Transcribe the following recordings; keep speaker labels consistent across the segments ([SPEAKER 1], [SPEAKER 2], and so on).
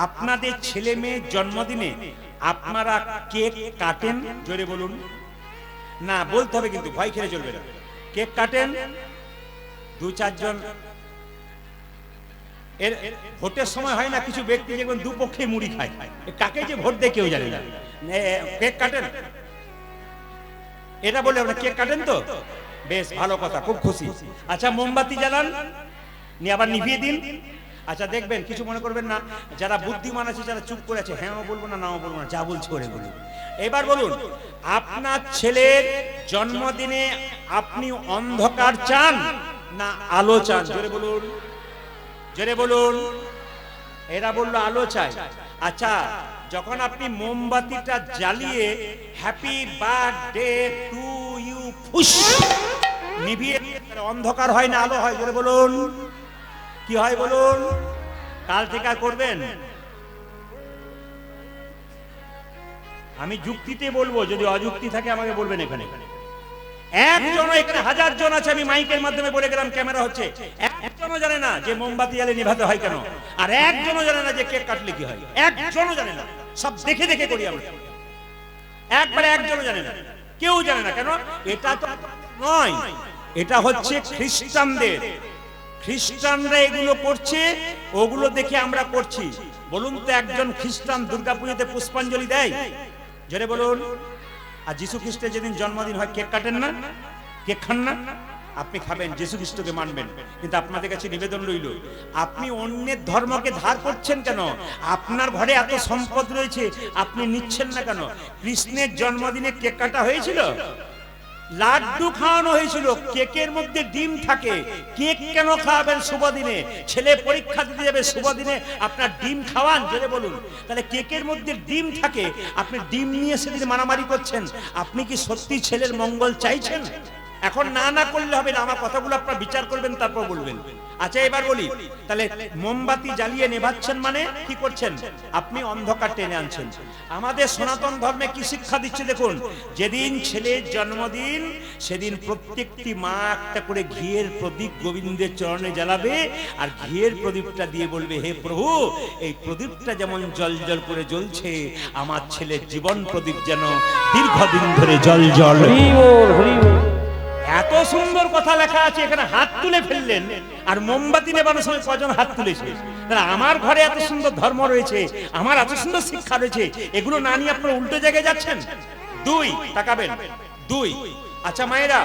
[SPEAKER 1] আপনাদের ছেলে মেয়ের জন্মদিনে আপনারা কেক কাটেন? জোরে বলুন। না বলতে হবে, কিন্তু ভয় খেলে চলবে না। কেক কাটেন? দু চারজন। এর ভোটের সময় হয় না, কিছু ব্যক্তি যেমন দুপক্ষে মুড়ি খায়, কাকে যে ভোট দেয় কেউ জানে না। কেক কাটেন? এটা বলে আপনারা কেক কাটেন তো? বেশ ভালো কথা, খুব খুশি। আচ্ছা, মোমবাতি জ্বালান, নিয়ে আবার নিভিয়ে দিন। আচ্ছা দেখবেন, কিছু মনে করবেন না, যারা বুদ্ধিমান আছে, যারা চুপ করে আছে, হ্যাঁ বলবো না, নাও বলবো না, যা বলছি করে বলুন। এবার বলুন, আপনার ছেলের জন্মদিনে আপনি অন্ধকার চান না আলো চান? জোরে বলুন, জোরে বলুন। এরা বললো আলো চাই। আচ্ছা, যখন আপনি মোমবাতিটা জ্বালিয়ে হ্যাপি বার্থডে টু ইউ ফুস নিভিয়ে, অন্ধকার হয় না আলো হয়? জোরে বলুন, কি হয় বলুন? কাল থেকে করবেন? আমি যুক্তিতে বলবো, যদি অযুক্তি থাকে আমাকে বলবেন। এখানে একজন, এখানে হাজার জন আছে, আমি মাইকের মাধ্যমে বলে গেলাম, ক্যামেরা হচ্ছে, একজনও জানে না যে মোমবাতি জ্বালে নিভাতে হয় কেন, আর একজনও জানে না যে কেক কাটলে কি হয়। একজনও জানে না, সব দেখে দেখে করি আমরা, একবারে একজনও জানে না, কেউ জানে না। কেন? এটা তো নয়, এটা হচ্ছে খ্রিস্টানদের। খ্রিস্টানরা এগুলো করছে, ওগুলো দেখে আমরা করছি। বলুন তো, একজন খ্রিস্টান দুর্গাপুজোতে পুষ্পাঞ্জলি দেয়? জোরে বলুন। আর যীশু খ্রিস্টের যেদিন জন্মদিন হয় কেক কাটেন না? কেক খান না? আপনি খাবেন, যীশু খ্রিস্টকে মানবেন, কিন্তু আপনাদের কাছে নিবেদন রইল, আপনি অন্যের ধর্মকে ধার করছেন কেন? আপনার ঘরে এত সম্পদ রয়েছে, আপনি নিচ্ছেন না কেন? কৃষ্ণের জন্মদিনে কেক কাটা হয়েছিল, লাড্ডু খাওয়ানো হয়েছিল, কেকের মধ্যে ডিম থাকে। কেক কেন খাওয়াবেন শুভ দিনে? ছেলে পরীক্ষা দিতে যাবে শুভ দিনে, আপনার ডিম খাওয়ান? জোরে বলুন। তাহলে কেকের মধ্যে ডিম থাকে, আপনি ডিম নিয়ে সেদিন মারামারি করছেন। আপনি কি সত্যি ছেলের মঙ্গল চাইছেন? এখন না না করলে হবে না, আমার কথাগুলো আপনারা বিচার করবেন, তারপর বলবেন। আচ্ছা এবার বলি, তাহলে মোমবাতি জ্বালিয়ে নেভাচ্ছেন মানে কি করছেন? আপনি অন্ধকার টেনে আনছেন। আমাদের সনাতন ধর্মে কি শিক্ষা দিচ্ছে দেখুন, যেদিন ছেলের জন্মদিন সেদিন প্রত্যেকটি মা একটা করে ঘিয়ের প্রদীপ গোবিন্দের চরণে জ্বালাবে, আর ঘিয়ের প্রদীপটা দিয়ে বলবে, হে প্রভু, এই প্রদীপটা যেমন জল জল করে জ্বলছে, আমার ছেলের জীবন প্রদীপ যেন দীর্ঘদিন ধরে জল জল। এত সুন্দর কথা লেখা আছে, এখানে হাত তুলে ফেললেন, আর মোমবাতি নেবানোর সময় কজন হাত তুলেছে? আমার ঘরে এত সুন্দর ধর্ম রয়েছে, আমার এত সুন্দর শিক্ষা রয়েছে, এগুলো না নিয়ে আপনারা উল্টো জায়গায় যাচ্ছেন। দুই, তাকাবেন। দুই, আচ্ছা মায়েরা,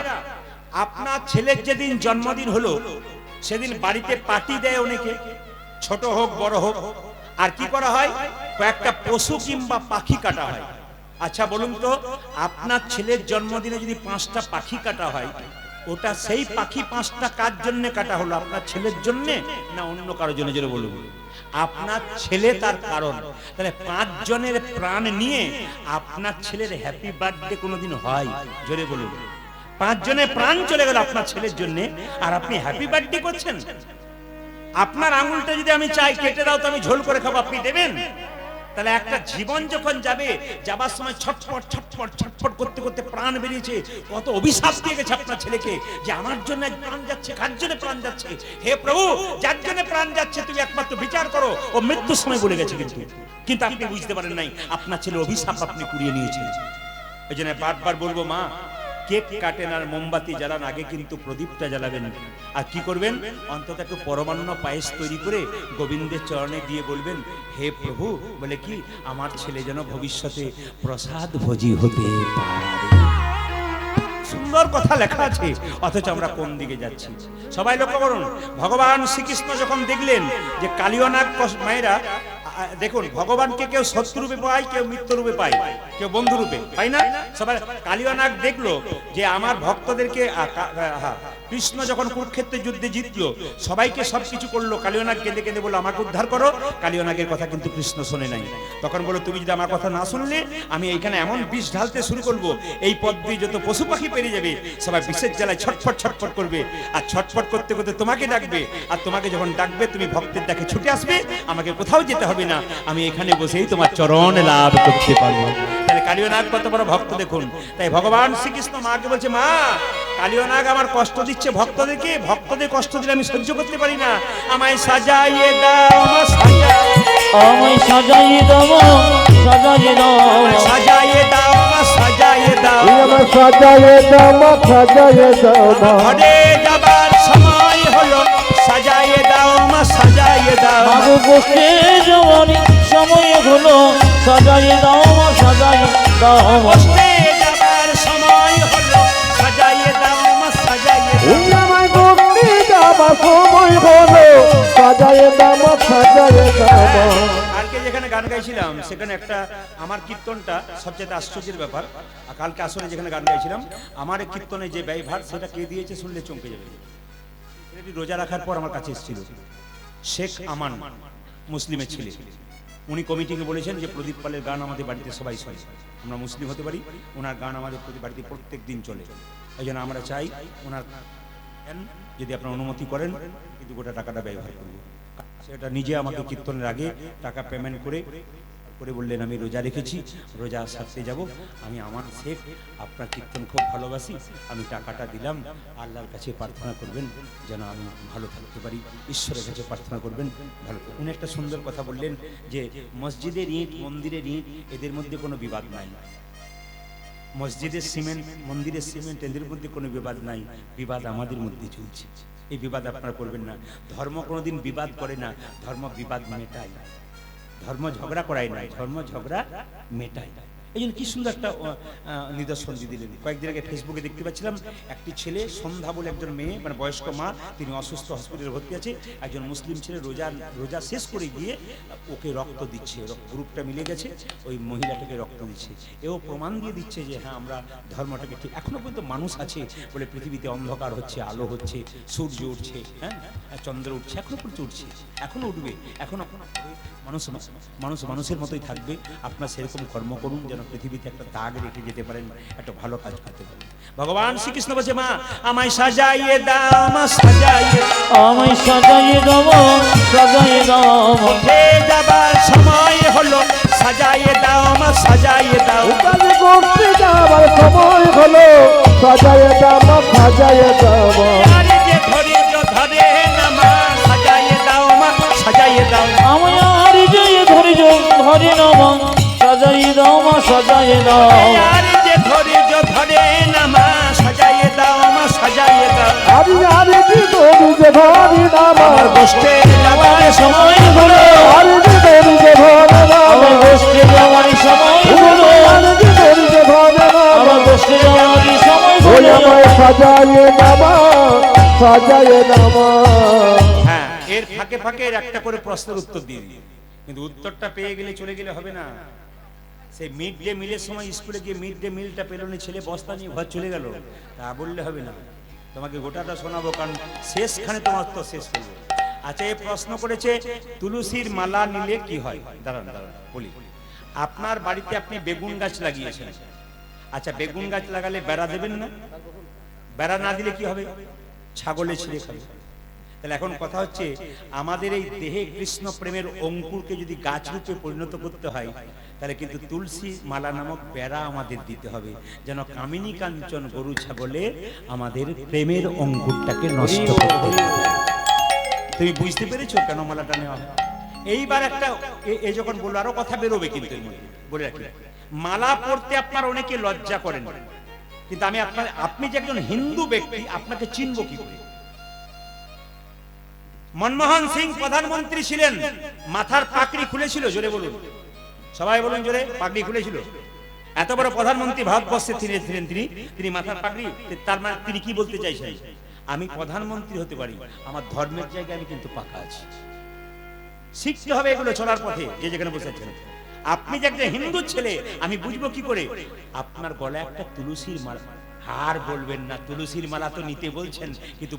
[SPEAKER 1] আপনার ছেলের যেদিন জন্মদিন হলো সেদিন বাড়িতে পার্টি দেয় অনেকে, ছোট হোক বড় হোক। আর কি করা হয়? কয়েকটা পশু কিংবা পাখি কাটা হয়। আচ্ছা বলুন তো, আপনার ছেলের জন্মদিনে যদি 5টা পাখি কাটা হয়, ওটা সেই পাখি 5টা কার জন্য কাটা হলো? আপনার ছেলের জন্য না অন্য কারোর জন্য? জোরে বলুন। আপনার ছেলে তার কারণ। তাহলে 5 জনের প্রাণ নিয়ে আপনার ছেলের হ্যাপি বার্থডে কোনোদিন হয়? জোরে বলুন। 5 জনের প্রাণ চলে গেল আপনার ছেলের জন্য, আর আপনি হ্যাপি বার্থডে করছেন? আপনার আঙুলটা যদি আমি চাই কেটে দাও তো আমি ঝোল করে খাবো, আপনি দেবেন? তাহলে একটা জীবন যখন যাবে, যাবার সময় ছটফট ছটফট ছটফট করতে করতে প্রাণ বেরিয়েছে, কত অভিশাপ দিয়ে গেছে আপনার ছেলেকে, যে আমার জন্য প্রাণ যাচ্ছে, কার জন্য প্রাণ যাচ্ছে? হে প্রভু, যার জন্য প্রাণ যাচ্ছে তুমি একমাত্র বিচার করো। ও মৃত্যুর সময় বলে গেছে, কিন্তু আপনি বুঝতে পারেন নাই, আপনার ছেলে অভিশাপ আপনি কুড়িয়ে নিয়েছেন। এই জন্য বারবার বলবো, মা কেক কাটেন আর মোমবাতি জ্বালান, আগে কিন্তু প্রদীপটা জ্বালাবেন। আর কি করবেন? অন্তত একটু পরমান্ন পায়েস তৈরি করে গোবিন্দের চরণে দিয়ে বলবেন, হে প্রভু, বলে কি, আমার ছেলে যেন ভবিষ্যতে প্রসাদ ভোজি হতে পারে। সুন্দর কথা লেখা আছে, অথচ আমরা কোন দিকে যাচ্ছি? সবাই লক্ষ্য করুন, ভগবান শ্রীকৃষ্ণ যখন দেখলেন যে কালিয়নাগ, মায়েরা দেখুন, ভগবানকে কেউ শত্রুরূপে পায়, কেউ মিত্ররূপে পায়, কেউ বন্ধুরূপে পায় না। সবাই কালিয়নাগ দেখলো যে আমার ভক্তদেরকে, কৃষ্ণ যখন কুরুক্ষেত্রে যুদ্ধে জিতলো, সবাইকে সবকিছু করলো, কালিয়নাগ কেঁদে কেঁদে বললো আমাকে উদ্ধার করো। কালিয়নাগের কথা কিন্তু কৃষ্ণ শোনে নাই। তখন বললো, তুমি যদি আমার কথা না শুনলে, আমি এইখানে এমন বিষ ঢালতে শুরু করবো, এই পথ দিয়ে যত পশু পাখি পেরিয়ে যাবে, সবাই বিষের জ্বালায় ছটফট ছটফট করবে, আর ছটফট করতে করতে তোমাকে ডাকবে, আর তোমাকে যখন ডাকবে তুমি ভক্তের ডাকে ছুটে আসবে, আমাকে কোথাও যেতে হবে না, আমি এখানে বসেই তোমার চরণ লাভ করতে পারবো। তাহলে কালিয়নাগ কত বড় ভক্ত দেখুন। তাই ভগবান শ্রীকৃষ্ণ মাকে বলছে, মা, কালিয়নাগ আমার কষ্ট দিচ্ছে ভক্তদেরকে, ভক্তদের কষ্ট দিলে আমি সহ্য করতে পারি না, আমায় সাজাইয়ে দাও, আমার সাজাইয়ে
[SPEAKER 2] আমায় সাজাইয়ে দাও সাজাইয়ে দাও
[SPEAKER 1] সাজাইয়ে দাও মা সাজাইয়ে দাও
[SPEAKER 3] আমার সাজায়ে দাও মা সাজায়ে দাও মা
[SPEAKER 1] ঘরে যাবার সময় হলো সাজাইয়ে দাও মা সাজাইয়ে দাও
[SPEAKER 2] বাবু বসতে যাওয়ারই সময় হলো সাজাইয়ে দাও সাজাইয়ে দাও
[SPEAKER 1] বসতে যাবার সময় হলো সাজাইয়ে দাও মা সাজাইয়ে দাও
[SPEAKER 3] আমায় ভক্তি যাবার সময় হলো সাজায়ে দাও মা সাজায়ে দাও মা
[SPEAKER 1] কালকে যেখানে গান গাইছিলাম সেখানে একটা আমার কীর্তনটা সবচেয়ে আশ্চর্যের ব্যাপার। আর কালকে আসলে যেখানে গান গাইছিলাম আমার এই কীর্তনে যে ব্যয়ভার সেটা কে দিয়েছে শুনলে চমকে যাবে। এটি রোজা রাখার পর আমার কাছে এসেছিল শেখ আমান, মুসলিমের ছেলে। উনি কমিটিকে বলেছেন যে প্রদীপ পালের গান আমাদের বাড়িতে সবাই শোনে, আমরা মুসলিম হতে পারি, ওনার গান আমাদের বাড়িতে প্রত্যেক দিন চলে। এই জন্য আমরা চাই ওনার যদি আপনারা অনুমতি করেন কিন্তু গোটা টাকাটা ব্যবহার করব। সেটা নিজে আমাকে কীর্তনের আগে টাকা পেমেন্ট করে বললেন আমি রোজা রেখেছি, রোজা সারতে যাব, আমি আমার শেখ আপনার কীর্তন খুব ভালোবাসি, আমি টাকাটা দিলাম, আল্লাহর কাছে প্রার্থনা করবেন যেন আমি ভালো থাকতে পারি, ঈশ্বরের কাছে প্রার্থনা করবেন ভালো। উনি একটা সুন্দর কথা বললেন যে মসজিদের ইট মন্দিরের ইট এদের মধ্যে কোনো বিবাদ নাই, মসজিদের সিমেন্ট মন্দিরের সিমেন্ট এদের মধ্যে কোনো বিবাদ নাই, বিবাদ আমাদের মধ্যে চলছে। এই বিবাদ আপনারা করবেন না। ধর্ম কোনোদিন বিবাদ করে না, ধর্ম বিবাদ মেটায়, ধর্ম ঝগড়া করায় না, ধর্ম ঝগড়া মেটায়। এই জন্য কি সুন্দর একটা নিদর্শন দিয়ে দিলেন। কয়েকদিন আগে ফেসবুকে দেখতে পাচ্ছিলাম একটি ছেলে, সন্ধ্যা বলে একজন মেয়ে, মানে বয়স্ক মা, তিনি অসুস্থ, হসপিটালে ভর্তি আছে, একজন মুসলিম ছেলে রোজা শেষ করে গিয়ে ওকে রক্ত দিচ্ছে, গ্রুপটা মিলে গেছে, ওই মহিলাটাকে রক্ত দিচ্ছে। এও প্রমাণ দিয়ে দিচ্ছে যে হ্যাঁ আমরা ধর্মটাকে ঠিক। এখনো পর্যন্ত মানুষ আছে বলে পৃথিবীতে অন্ধকার হচ্ছে, আলো হচ্ছে, সূর্য উঠছে, হ্যাঁ চন্দ্র উঠছে, এখনো পর্যন্ত উঠছে, এখনো উঠবে, এখনো মানুষ মানুষের মতোই থাকবে। আপনার সেরকম কর্ম করুন যেন পৃথিবীতে একটা দাগ রেখে যেতে পারেন, একটা ভালো কাজ করতে পারেন। ভগবান শ্রীকৃষ্ণ বলছে মা আমায় সাজাইয়ে দাও মা সাজাইয়ে,
[SPEAKER 2] আমায় সাজাইয়ে দাও সাজাইয়ে দাও
[SPEAKER 1] উঠে যাবার সময় হলো সাজাইয়ে দাও মা সাজাইয়ে দাও
[SPEAKER 3] কাজ করতে যাবার সময় হলো সাজায়ে দাও মা সাজায়ে দাও মা
[SPEAKER 1] আরে যে ধৈর্য ধরে না মা সাজাইয়ে দাও মা সাজাইয়ে দাও
[SPEAKER 2] আমায় আর যে ধৈর্য ধরে না মা সাজাইয়ে দাও মা সাজাইয়ে দাও
[SPEAKER 1] আরে যে ধৈর্য ধরে না মা সাজাইয়ে দাও মা সাজাইয়ে দাও
[SPEAKER 3] আরে আরে কি তোর যে ভারি না মা
[SPEAKER 1] আমার বসতে যাবার সময় হলো
[SPEAKER 3] আরে কি তোর যে ভারি না
[SPEAKER 2] আমার বসতে যাওয়ার সময় হলো
[SPEAKER 3] আরে কি তোর যে ভারি না
[SPEAKER 2] আমার বসতে যাওয়ার সময়
[SPEAKER 3] ওই
[SPEAKER 2] হলো
[SPEAKER 3] আমায় সাজায়ে দাও মা সাজায়ে দাও মা
[SPEAKER 1] হ্যাঁ এর ফাঁকে ফাঁকে এর একটা করে প্রশ্নের উত্তর দিয়ে দিই, কিন্তু উত্তরটা পেয়ে গেলে চলে গেলে হবে না। সেই মিড ডে মিলের সময় স্কুলে গিয়ে মিড ডে মিলটা পেল না, ছেলে বস্তা নিয়ে ঘর চলে গেল, তা বললে হবে না, তোমাকে গোটাটা শোনাবো, কারণ শেষখানে তোমার তো শেষ করবো। আচ্ছা এই প্রশ্ন করেছে তুলসীর মালা নিলে কি হয়, দাঁড়ান দাঁড়ান বলি। আপনার বাড়িতে আপনি বেগুন গাছ লাগিয়েছেন, আচ্ছা বেগুন গাছ লাগালে বেড়া দেবেন না? বেড়া না দিলে কি হবে? ছাগলে ছিঁড়ে খাবে। তাহলে এখন কথা হচ্ছে আমাদের এই দেহে কৃষ্ণ প্রেমের অঙ্কুরকে যদি গাছ রূপে পরিণত করতে হয় তাহলে কিন্তু তুলসী মালা নামক বেড়া আমাদের দিতে হবে, যেন কামিনী কাঞ্চন গরু ছাগলে আমাদের প্রেমের অঙ্কুরটাকে নষ্ট করতে। তুমি বুঝতে পেরেছো কেন মালাটা নেওয়া হয়? এইবার একটা এই যখন বললো আরো কথা বেরোবে, কিন্তু এর মধ্যে বলে রাখি মালা পড়তে আপনার অনেকে লজ্জা করেন, কিন্তু আমি আপনি যে একজন হিন্দু ব্যক্তি আপনাকে চিনবো কি করে? মনমোহন সিং প্রধানমন্ত্রী ছিলেন, মাথার পাগড়ি খুলেছিল, জোরে বলুন, সবাই বলুন জোরে, পাগড়ি খুলেছিল। এত বড় প্রধানমন্ত্রী ভারতবর্ষে ছিলেন তিনি মাথার পাগড়ি, তার মানে তিনি কি বলতে চাইছেন? আমি প্রধানমন্ত্রী হতে পারি, আমার ধর্মের জায়গায় আমি কিন্তু পাকা আছি। শিখতে হবে এগুলো চলার পথে, যে যেখানে বসেছেন। আপনি যে একটা হিন্দু ছেলে আমি বুঝবো কি করে? আপনার গলায় একটা তুলসীর মালা, আর বলবেন না তুলসীর মালা তো নিতে বলছেন, কিন্তু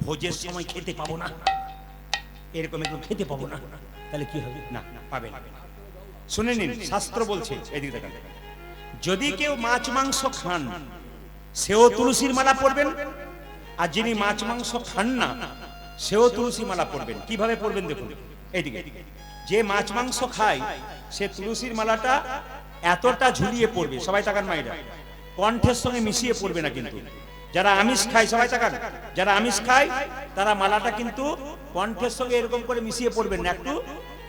[SPEAKER 1] ভোজের সময় খেতে পাবো না, এরকম একটু খেতে পাবো না, তাহলে কি হবে? না পাবেন। শুনে নিন, শাস্ত্র বলছে, এদিকে দেখেন, যদি কেউ মাছ মাংস খান সেও তুলসীর মালা পরবেন, আর যিনি মাছ মাংস খান না সেও তুলসী মালা পরবেন। কিভাবে পরবেন দেখুন, এইদিকে যে মাছ মাংস খায় সে তুলসীর মালাটা এতটা ঝুলিয়ে পড়বে, সবাই তাকান মাইরা, কণ্ঠের সঙ্গে মিশিয়ে পড়বে না। কিন্তু যারা আমিষ খায়, সবাই তাকান, যারা আমিষ খায় তারা মালাটা কিন্তু কণ্ঠের সঙ্গে এরকম করে মিশিয়ে পড়বেন না, একটু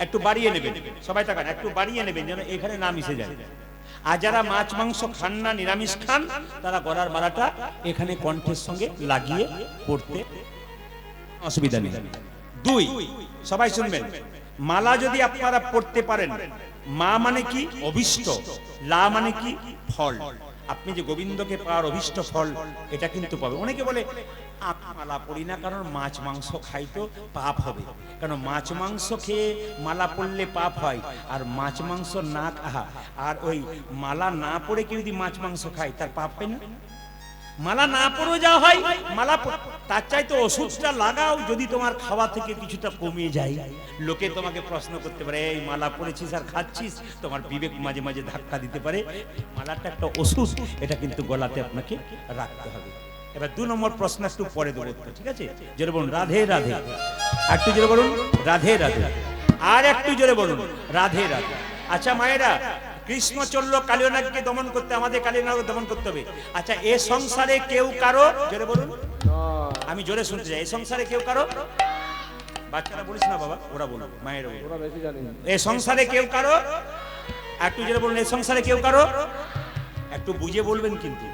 [SPEAKER 1] একটু বাড়িয়ে নেবেন, সবাই তাকান, একটু বাড়িয়ে নেবেন যেন এখানে না মিশে যায়। আর যারা মাছ মাংস খান না, নিরামিষ খান, তারা গলার মালাটা এখানে কণ্ঠের সঙ্গে লাগিয়ে পড়তে অসুবিধা নেই। 2, সবাই শুনবেন, মালা যদি আপনারা পড়তে পারেন, মা মানে কি অভিষ্ট, লা মানে কি ফল। আপনি যে গোবিন্দকে পাওয়ার অভিষ্ট ফল এটা কিন্তু পাবে। অনেকে বলে আমি মালা পড়ি না কারণ মাছ মাংস খাই তো পাপ হবে, কারণ মাছ মাংস খেয়ে মালা পড়লে পাপ হয়, আর মাছ মাংস না খাওয়া আর ওই মালা না পড়ে কেউ যদি মাছ মাংস খায় তার পাপ হয় না? মালা না পড়েও যা হয়, মালা তার চাইতে ওষুধটা লাগাও, যদি তোমার খাওয়া থেকে কিছুটা কমে যায়। লোকে তোমাকে প্রশ্ন করতে পারে, এই মালা পড়েছিস আর খাচ্ছিস, তোমার বিবেক মাঝে মাঝে ধাক্কা দিতে পারে। মালাটা একটা ওষুধ, এটা কিন্তু গলাতে আপনাকে রাখতে হবে। এবার 2 নম্বর প্রশ্ন একটু পরে দেবো, ঠিক আছে? জোরে বলুন রাধে রাধে, একটু জোরে বলুন রাধে রাধে, আর একটু জোরে বলুন রাধে রাধে। আচ্ছা মায়েরা, কৃষ্ণ চললো কালিয়নাগকে দমন করতে, আমাদের কালিয়নাগকে দমন করতে হবে। আচ্ছা, এ সংসারে কেউ কারো, জোরে বলুন, আমি জোরে শুনতে চাই, এ সংসারে কেউ কারো, বাচ্চারা বলিস না বাবা, ওরা বলুন, মায়েরা ওরা বেশি জানে, এ সংসারে কেউ কারো, একটু জোরে বলুন, এ সংসারে কেউ কারো, একটু বুঝে বলবেন কিন্তু।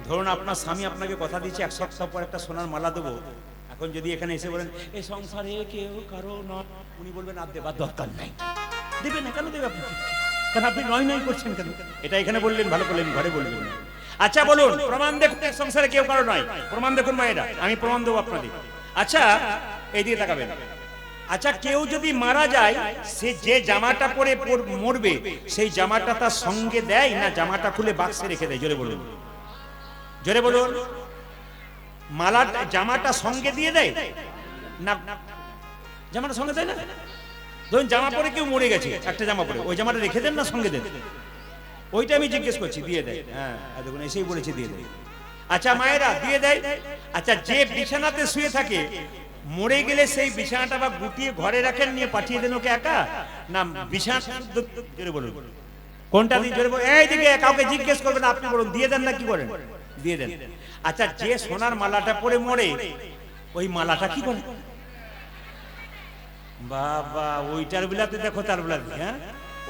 [SPEAKER 1] ধরুন আপনার স্বামী আপনাকে কথা দিচ্ছে 1 সপ্তাহ পর একটা সোনার মালা দেবো, এখন যদি এখানে এসে বলেন এই সংসারে কেউ কারো নয়, উনি বলবেন আর দেবার দরকার নাই। দেবে না কেন দেবে আপনি? কারণ আপনি নয় নয় করছেন কেন? এটা এখানে বললেন ভালো করলেন, ঘরে বলবেন না। আচ্ছা বলুন, প্রমাণ দেখুন সংসারে কেউ কারো নয়, প্রমাণ দেখুন মায়েরা, আমি প্রমাণ দেবো আপনাদের। আচ্ছা এইদিকে তাকাবেন। আচ্ছা, কেউ যদি মারা যায়, সে যে জামাটা পরে মরবে সেই জামাটা তার সঙ্গে দেয় না জামাটা খুলে বাক্সে রেখে দেয়? জোরে বলুন, জোরে বলুন। মালাটা জামাটা সঙ্গে দিয়ে দেয় না? জামাটা সঙ্গে দেয় না? ধরুন জামা পরে কেউ মরে গেছে, একটা জামা পরে, ওই জামাটা রেখে দেন না সঙ্গে দেন? ওইটা আমি জিজ্ঞেস করছি, দিয়ে দেয়? হ্যাঁ দেখুন এসেই বলেছে দিয়ে দেয়। আচ্ছা মায়েরা, দিয়ে দেয়। আচ্ছা, যে বিছানাতে শুয়ে থাকে, মরে গেলে সেই বিছানাটা বা গুটিয়ে ঘরে রাখেন, নিয়ে পাঠিয়ে দেন ওকে একা, না বিছানা জোরে বলুন কোনটা দিয়ে? জোরে বলুন, এইদিকে কাউকে জিজ্ঞেস করবেন, আপনি বলুন দিয়ে দেন না কি করেন? দিয়ে দেন। আচ্ছা, যে সোনার মালাটা পরে মরে, ওই মালাটা কি করে? বাবা, ওইটার বিলাতে দেখো তার বিলাতে, হ্যাঁ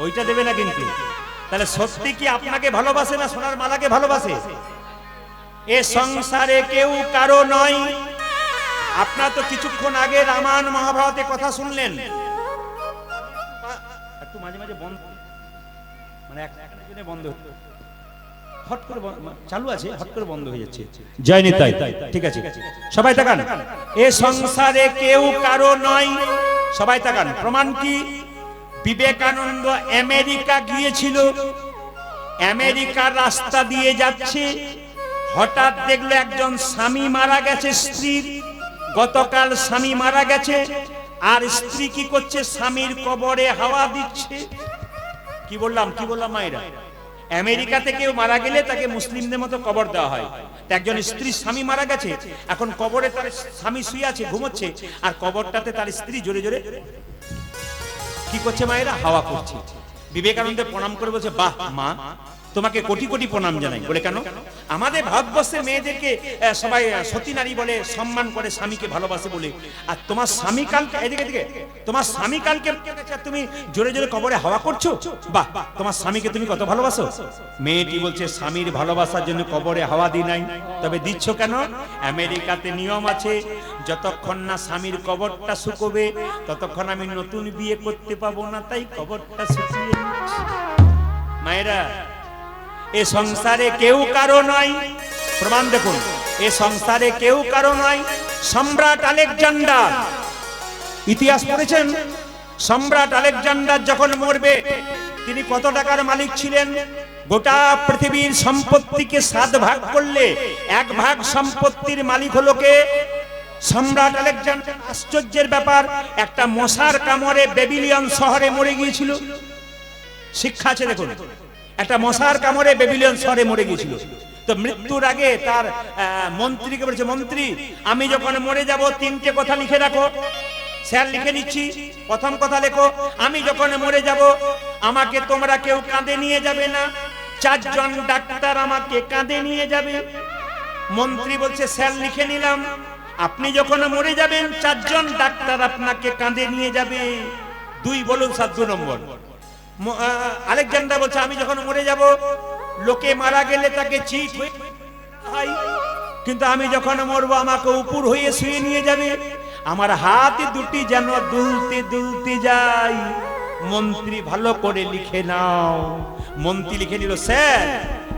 [SPEAKER 1] ওইটা দেবে না কিন্তু। তাহলে সত্যি কি আপনাকে ভালোবাসে না সোনার মালাকে ভালোবাসে? এ সংসারে কেউ কারো নয়। আপনারা তো কিছুক্ষণ আগে রামায়ণ মহাভারতে কথা শুনলেন, একটু মাঝে মাঝে বন্ধ, মানে একটা বন্ধ হট করে চালু আছে, হট করে বন্ধ হয়ে যাচ্ছে। জয় নিতাই, ঠিক আছে সবাই তাকান। এ সংসারে কেউ কারো নয়, সবাই তাকান। প্রমাণ কি? বিবেকানন্দ আমেরিকা গিয়েছিল, আমেরিকার রাস্তা দিয়ে যাচ্ছে, হঠাৎ দেখলো একজন স্বামী মারা গেছে স্ত্রীর, গতকাল স্বামী মারা গেছে, আর স্ত্রী কি করছে? স্বামীর কবরে হাওয়া দিচ্ছে। কি বললাম মায়েরা? আমেরিকাতে কেউ মারা গেলে তাকে মুসলিমদের মতো কবর দেওয়া হয়। একজন স্ত্রীর স্বামী মারা গেছে, এখন কবরে তার স্বামী শুয়ে আছে, ঘুমোচ্ছে, আর কবরটাতে তার স্ত্রী জোরে জোরে কি করছে মায়েরা? হাওয়া করছে। বিবেকানন্দ প্রণাম করে বলছে, বাহ মা, তোমাকে কোটি কোটি প্রণাম জানাই। বলে কেন? আমাদের ভারতবর্ষের মেয়েদেরকে সবাই সতী নারী বলে, সম্মান করে, স্বামীকে ভালোবাসে বলে, আর তোমার স্বামী কালকে এদিকে দিকে, তোমার স্বামী কালকে তুমি জোরে জোরে কবরে হাওয়া করছো, বাহ, তোমার স্বামীকে তুমি কত ভালোবাসো। মেয়েটি বলছে, স্বামীর ভালোবাসার জন্য কবরে হাওয়া দিই নাই। তবে দিচ্ছ কেন? আমেরিকাতে নিয়ম আছে, যতক্ষণ না স্বামীর কবরটা শুকোবে ততক্ষণ আমি নতুন বিয়ে করতে পাবো না, তাই কবরটা শুকিয়ে দিচ্ছি। মায়েরা, এ সংসারে কেউ কারো নয়। প্রমাণ দেখুন, এ সংসারে কেউ কারো নয়। সম্রাট আলেকজান্ডার, ইতিহাস পড়েছেন? সম্রাট আলেকজান্ডার যখন মরবে, তিনি কত টাকার মালিক ছিলেন? গোটা পৃথিবীর সম্পত্তিকে 7 ভাগ করলে 1 ভাগ সম্পত্তির মালিক হলো কে? সম্রাট আলেকজান্ডার। আশ্চর্যের ব্যাপার, একটা মশার কামড়ে বেবিলিয়ন শহরে মরে গিয়েছিল। শিক্ষা আছে দেখুন, একটা মশার কামড়ে বেবিলিয়ন শহরে মরে গিয়েছিল। তো মৃত্যুর আগে তার মন্ত্রীকে বলেছে, মন্ত্রী আমি যখন মরে যাব 3টে কথা লিখে রাখো। স্যার লিখে নিচ্ছি। প্রথম কথা লেখো, আমি যখন মরে যাব আমাকে তোমরা কেউ কাঁধে নিয়ে যাবে না, 4 জন ডাক্তার আমাকে কাঁধে নিয়ে যাবে। মন্ত্রী বলছে, স্যার লিখে নিলাম। আপনি যখন মরে যাবেন 4 জন ডাক্তার আপনাকে কাঁধে নিয়ে যাবে। দুই বলুন স্যার, 2 নম্বর। আলেকজান্ডার বলছে আমি যখন মরে যাব, লোকে মারা গেলে তাকে চিট হয়ে হয়, কিন্তু আমি যখন মরবো আমাকে উপর হয়ে শুয়ে নিয়ে যাবে, আমার হাত দুটি যেন দুলতে দুলতে যায়। মন্ত্রী ভালো করে লিখে নাও। মন্ত্রী লিখে নিল, স্যার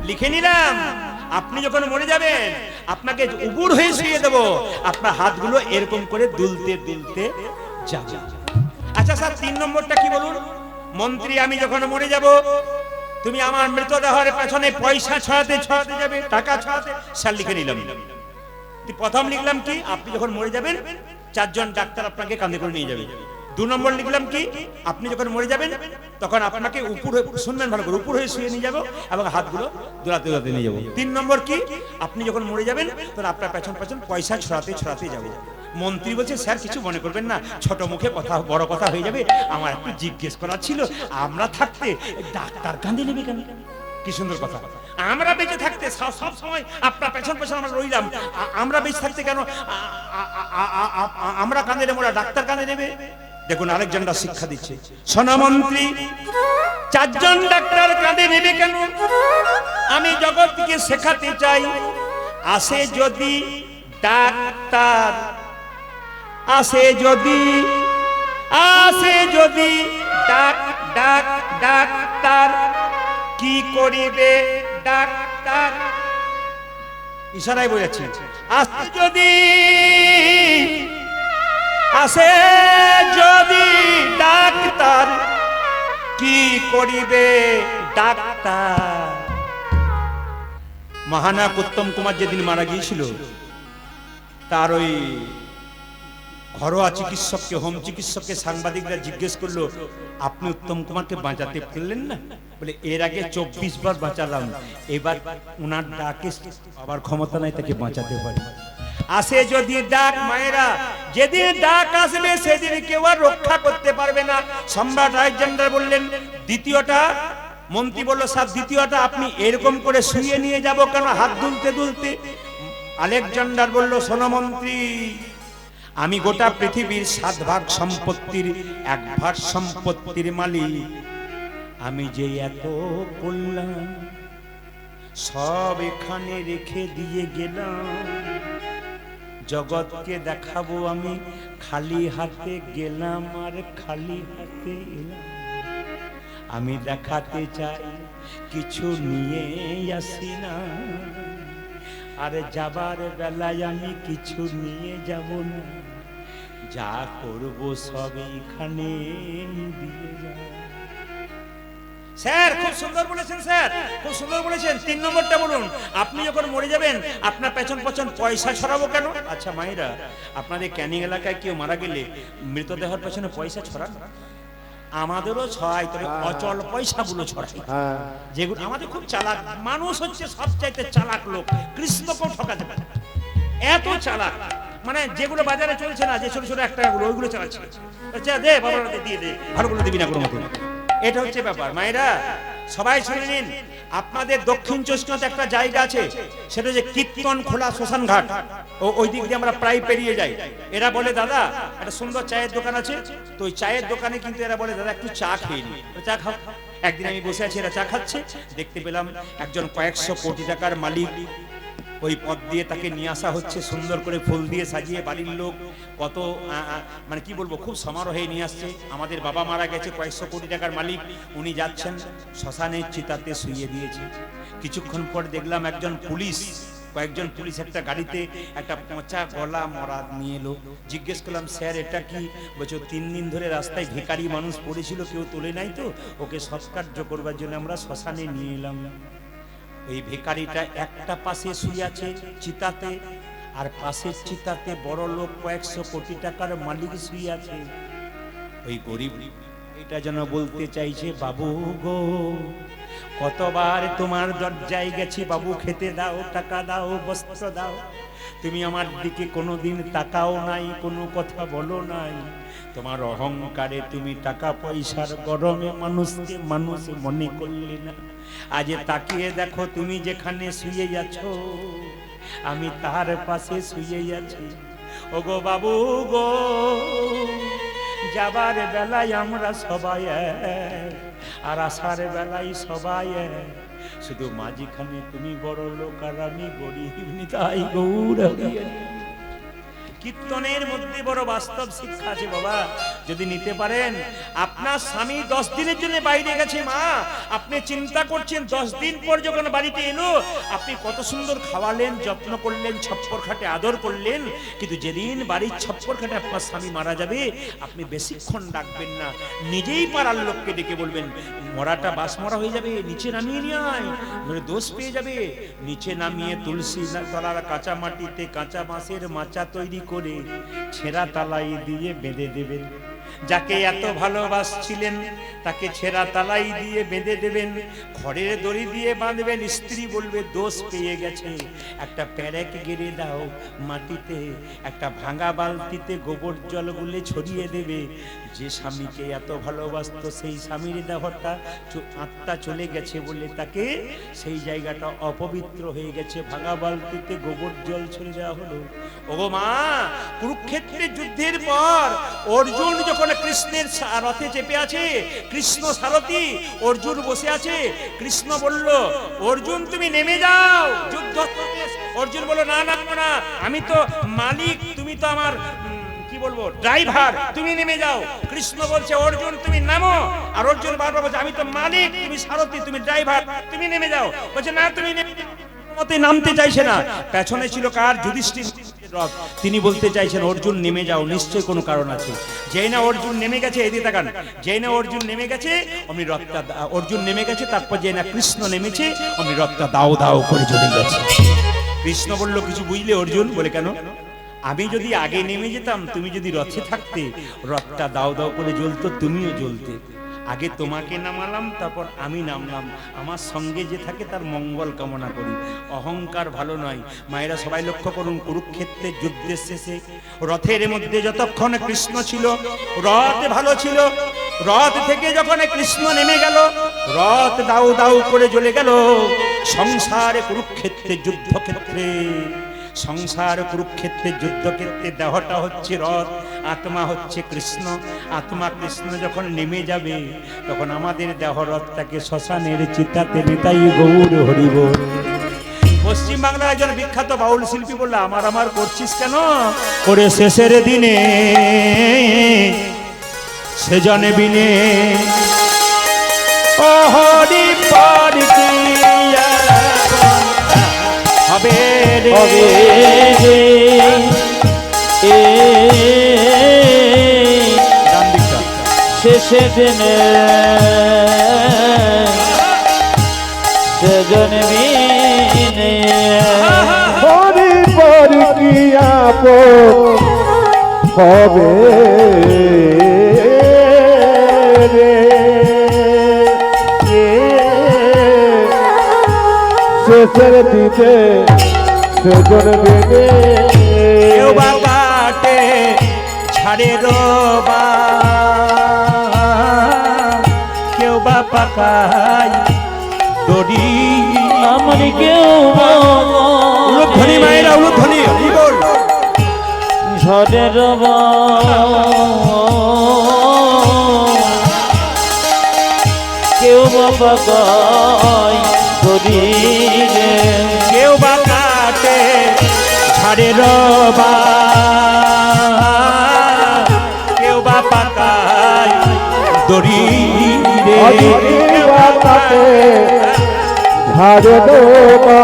[SPEAKER 1] লিখে নিলাম, আপনি যখন মরে যাবেন আপনাকে উপর হয়ে শুয়ে দেবো, আপনার হাতগুলো এরকম করে দুলতে দুলতে যাবে। আচ্ছা স্যার 3 নম্বরটা কি বলুন? মন্ত্রী আমি যখন মরে যাব, তুমি আমার মৃতদেহের পেছনে পয়সা ছড়াতে ছড়াতে যাবে, টাকা ছড়াতে। স্যার লিখে নিলাম। প্রথম লিখলাম কি, আপনি যখন মরে যাবেন 4 জন ডাক্তার আপনাকে কাঁধে করে নিয়ে যাবে। 2 নম্বর লিখলাম কি, আপনি যখন মরে যাবেন তখন আপনাকে উপর হয়ে, শুনবেন ভালো করে, উপর হয়ে শুয়ে নিয়ে যাবো এবং হাতগুলো দোলাতে দোলাতে নিয়ে যাবো। 3 নম্বর কি, আপনি যখন মরে যাবেন তখন আপনার পেছন পেছন পয়সা ছড়াতে ছড়াতে যাবো। মন্ত্রী বলছে, স্যার কিছু মনে করবেন না, ছোট মুখে কথা, বড় কথা হয়ে যাবে, আমার একটু জিজ্ঞেস করার ছিল, আমরা থাকতে ডাক্তার কাঁদে নেবে কেন? কি সুন্দর কথা। আমরা বেঁচে থাকতে সব সময় আপনার পেছন পেছন আমরা রইলাম, আমরা বেঁচে থাকতে কেন আমরা কাঁদে নেবো না, ডাক্তার কাঁদে নেবে? দেখুন আলেকজান্ডার শিক্ষা দিচ্ছে, সোনামন্ত্রী 4 জন ডাক্তার কাঁদে নেবে কেন? আমি জগৎকে শেখাতে চাই, আসে যদি ডাক্তার, আসে যদি ডাক্তার, কি করিবে ডাক্তার? ইশারায় বোঝাচ্ছি, আসে যদি ডাক্তার, কি করিবে ডাক্তার? মহানায়ক উত্তম কুমার যেদিন মারা গিয়েছিল, তার ওই ঘরোয়া চিকিৎসককে, হোম চিকিৎসককে সাংবাদিকরা জিজ্ঞেস করলো, আপনি উত্তম কুমারকে বাঁচাতে পারলেন না? বলে, এর আগে 24 বার বাঁচালাম, এবার ওনার ডাকে আবার ক্ষমতা নাই তাকে বাঁচাতে পারি। আসে যদি ডাক, মায়েরা যেদিন ডাক আসবে সেদিন কেউ আর রক্ষা করতে পারবে না। সম্রাট আলেকজান্ডার বললেন, দ্বিতীয়টা? মন্ত্রী বলল, স্যার দ্বিতীয়টা আপনি এরকম করে শুয়ে নিয়ে যাব কেন, হাত দুলতে দুলতে? আলেকজান্ডার বলল, শোনো মন্ত্রী, আমি গোটা পৃথিবীর 7 ভাগ সম্পত্তির 1 ভাগ সম্পত্তির মালিক। আমি যে এত করলাম সব এখানে রেখে দিয়ে গেলাম, জগৎকে দেখাবো আমি খালি হাতে গেলাম আর খালি হাতে এলাম। আমি দেখাতে চাই কিছু নিয়ে আসি না, আর যাবার বেলায় আমি কিছু নিয়ে যাব না, যা করব সব এখানে দিয়ে যাব। স্যার খুব সুন্দর বলেছেন, স্যার খুব সুন্দর বলেছেন। 3 নম্বরটা বলুন, আপনি যখন মরে যাবেন আপনার পেছন পেছন পয়সা ছড়াবো কেন? আচ্ছা মায়েরা, আপনাদের ক্যানিং এলাকায় কেউ মারা গেলে মৃতদেহের পেছনে পয়সা ছড়ান? আমাদেরও ছড়াই, তবে অচল পয়সাগুলো ছড়াই, যেগুলো আমাদের খুব চালাক মানুষ হচ্ছে, সবচাইতে চালাক লোক। কৃষ্ণকেও ঠকাতে পারে, এত চালাক। মানে যেগুলো বাজারে চলছে না, যে ছোট ছোট 1 টাকাগুলো, ওইগুলো চালাচ্ছে। আচ্ছা দে বাবা, দিয়ে দে, ভালো করে দিবি না কোনো মতো। এটা হচ্ছে ব্যাপার। মায়েরা সবাই শুনে নিন, আপনাদের দক্ষিণ চষ্টিতে একটা জায়গা আছে, সেটা যে কীর্তন খোলা শ্মশান ঘাট, ওই দিক দিয়ে আমরা প্রায় পেরিয়ে যাই। এরা বলে, দাদা একটা সুন্দর চায়ের দোকান আছে, তো ওই চায়ের দোকানে কিন্তু এরা বলে, দাদা একটু চা খেয়ে নি, চা খাও। একদিন আমি বসে আছি, এরা চা খাচ্ছে, দেখতে পেলাম একজন কয়েকশো কোটি টাকার মালিক, ওই পথ দিয়ে তাকে নিয়ে আসা হচ্ছে, সুন্দর করে ফুল দিয়ে সাজিয়ে, বাড়ির লোক কত মানে কি বলবো, খুব সমারোহে নিয়ে আসছে। আমাদের বাবা মারা গেছে, কয়েকশো কোটি টাকার মালিক, উনি যাচ্ছেন, শ্মশানের চিতাতে শুইয়ে দিয়েছে। কিছুক্ষণ পর দেখলাম একজন পুলিশ, কয়েকজন পুলিশ একটা গাড়িতে একটা পচা গলা মরা নিয়ে এলো। জিজ্ঞেস করলাম, স্যার এটা কি? বলছো 3 দিন ধরে রাস্তায় ভিখারি মানুষ পড়েছিল, কেউ তোলে নাই, তো ওকে সৎকার্য করবার জন্য আমরা শ্মশানে নিয়ে এলাম। এই ভিখারিটা একটা পাশে শুয়ে আছে চিতাতে, আর পাশের চিতাতে বড় লোক কয়েকশো কোটি টাকার মালিক শুয়ে আছে। ওই গরিব এটা যেন বলতে চাইছে, বাবু গো, কতবার তোমার দরজায় গেছি, বাবু খেতে দাও, টাকা দাও, বস্ত্র দাও, তুমি আমার দিকে কোনোদিন তাকাও নাই, কোনো কথা বলো নাই। তোমার অহংকারে তুমি টাকা পয়সার গরমে মানুষকে মানুষ মনে করলে না। আজ তাকিয়ে দেখো, তুমি যেখানে শুয়ে আছো আমি তার পাশে শুয়ে আছি। ও গো বাবু গো, যাবার বেলায় আমরা সবাই এক, আর আসার বেলায় সবাই এক, শুধু মাঝখানে তুমি বড় লোক আর আমি গরিব, নিতাই গৌর হরি হরি। কীর্তনের মধ্যে বড় বাস্তব শিক্ষা আছে বাবা, যদি নিতে পারেন। আপনার স্বামী 10 দিনের জন্য বাইরে গেছে মা, আপনি চিন্তা করছেন 10 দিন পর যখন বাড়িতে এলো আপনি কত সুন্দর খাওয়ালেন, যত্ন করলেন, ছপ্পর খাটে আদর করলেন, কিন্তু যেদিন বাড়ির ছপ্পর খাটে আপনার স্বামী মারা যাবে আপনি বেশিক্ষণ ডাকবেন না, নিজেই পাড়ার লোককে ডেকে বলবেন মরাটা বাস মরা হয়ে যাবে, নিচে নামিয়ে নিয়ে আয়, ধরে দোষ পেয়ে যাবে। নিচে নামিয়ে তুলসী তলার কাঁচা মাটিতে কাঁচা বাঁশের মাচা তৈরি করে ছেঁড়া তালাই দিয়ে বেঁধে দেবেন। যাকে এত ভালোবাসছিলেন তাকে ছেঁড়া তালাই দিয়ে বেঁধে দেবেন, খড়ের দড়ি দিয়ে বাঁধবেন। স্ত্রী বলবে দোষ পেয়ে গেছে, একটা প্যারেক গেড়ে দাও মাটিতে, একটা ভাঙা বালতিতে গোবর জল গুলে ছড়িয়ে দেবে। যে স্বামীকে এত ভালোবাসতো সেই স্বামীর দেহটা আত্মা চলে গেছে বলে তাকে সেই জায়গাটা অপবিত্র হয়ে গেছে, ভাঙা বালতিতে গোবর জল ছড়ে দেওয়া হলো। ওগো মা, কুরুক্ষেত্রের যুদ্ধের পর অর্জুন যখন কৃষ্ণের রথে চেপে আছে, কৃষ্ণ সারথি, অর্জুন বসে আছে, কৃষ্ণ বলল অর্জুন তুমি নেমে যাও যুদ্ধ। অর্জুন বলল না না না, আমি তো মালিক, তুমি তো আমার কি বলবো ড্রাইভার, তুমি নেমে যাও। কৃষ্ণ বলছে অর্জুন তুমি নামো, আর অর্জুন বারবার বলছে আমি তো মালিক, তুমি সারথি, তুমি ড্রাইভার, তুমি নেমে যাও। বলছে না তুমি মতে নামতে চাইছে না। পেছনে ছিল কার? যুধিষ্ঠির রথ। তিনি বলতে চাইছেন অর্জুন নেমে যাও, নিশ্চয়ই কোনো কারণ আছে। যেই না অর্জুন নেমে গেছে, এদিকে তাকান, যেই না অর্জুন নেমে গেছে অমনি রথটা, অর্জুন নেমে গেছে, তারপর যেই না কৃষ্ণ নেমেছে অমনি রথটা দাও দাও করে চলে গেছে। কৃষ্ণ বলল কিছু বুঝলে অর্জুন? বলে কেন? আমি যদি আগে নেমে যেতাম, তুমি যদি রথে থাকতে, রথটা দাও দাও করে জ্বলতো, তুমিও জ্বলতে। আগে তোমাকে নামালাম, তারপর আমি নামলাম, আমার সঙ্গে যে থাকে তার মঙ্গল কামনা করি। অহংকার ভালো নয়। মায়েরা সবাই লক্ষ্য করুন, কুরুক্ষেত্রের যুদ্ধের শেষে রথের মধ্যে যতক্ষণ কৃষ্ণ ছিল রথ ভালো ছিল, রথ থেকে যখন কৃষ্ণ নেমে গেল রথ দাউ দাউ করে জ্বলে গেল। সংসারে কুরুক্ষেত্রের যুদ্ধক্ষেত্রে, সংসার কুরুক্ষেত্রের যুদ্ধক্ষেত্রে দেহটা হচ্ছে রথ, আত্মা হচ্ছে কৃষ্ণ। আত্মা কৃষ্ণ যখন নেমে যাবে তখন আমাদের দেহ রথটাকে শ্মশানের চিতাতে নিতাই গৌর হরি বল। পশ্চিম বাংলার একজন বিখ্যাত বাউল শিল্পী বলল আমার আমার করছিস কেন? করে শেষের দিনে সেজনে বিনে ও হরি পারি হবে
[SPEAKER 2] হবে রে
[SPEAKER 1] ডান দিকটা
[SPEAKER 2] শেষে দিনে সেজন বিনে
[SPEAKER 3] হরি পরি কিয়া হবে রে, শেষের দিকে সেজন বেদে
[SPEAKER 1] কেউ বা কাটে ছাড়ে রোবা, কেউ বা পাকায় দড়ি।
[SPEAKER 2] আমার কেউ
[SPEAKER 1] উলুধ্বনি মায়েরা, উলুধ্বনি কি বল?
[SPEAKER 2] ঝড়ের কেউ বাবা গায় শরীরে,
[SPEAKER 1] কেউ বা কাটে ছাড়ে রোবা, কেউ বা পাকায় দড়ি রে।
[SPEAKER 3] বাতাতে ঝাড়ে দোবা,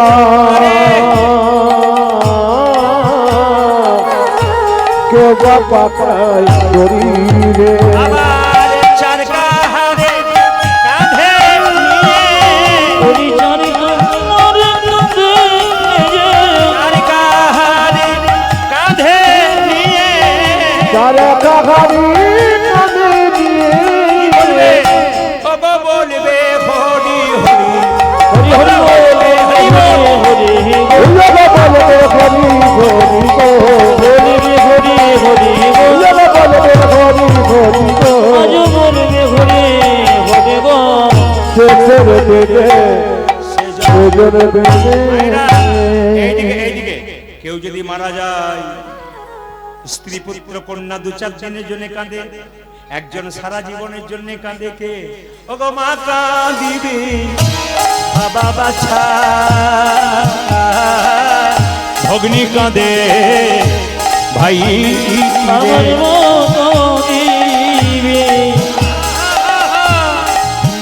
[SPEAKER 3] কেউ বা পাকায় শরীরে।
[SPEAKER 1] আবার চার কাহারে কাঁধে নিয়ে,
[SPEAKER 2] পরিচয়
[SPEAKER 1] চার কাহারে কাঁধে নিয়ে,
[SPEAKER 3] যারা কাহারি কাঁধে নিয়ে
[SPEAKER 1] বলবে ওগো বলবে হরি হরি,
[SPEAKER 2] হরি হরি বলে হরি হরি
[SPEAKER 3] উল্লবা বলবে হরি হরি গো,
[SPEAKER 2] বলবে হরি হরি
[SPEAKER 3] উল্লবা বলবে হরি হরি গো,
[SPEAKER 2] আজ বলবে হরি হরি গো।
[SPEAKER 3] শেষের দিকে সেজন বেদে।
[SPEAKER 1] মায়েরা, এইদিকে এইদিকে, কেউ যদি মারা যায় স্ত্রী পুত্র কন্যা 2-4 দিনের জন্য কাঁদে, একজন সারা জীবনের জন্য কাঁদে কে? ওগো মা কাঁদিবে বাবা বাছা, ভগ্নি কাঁদে ভাই
[SPEAKER 2] আমার দিবে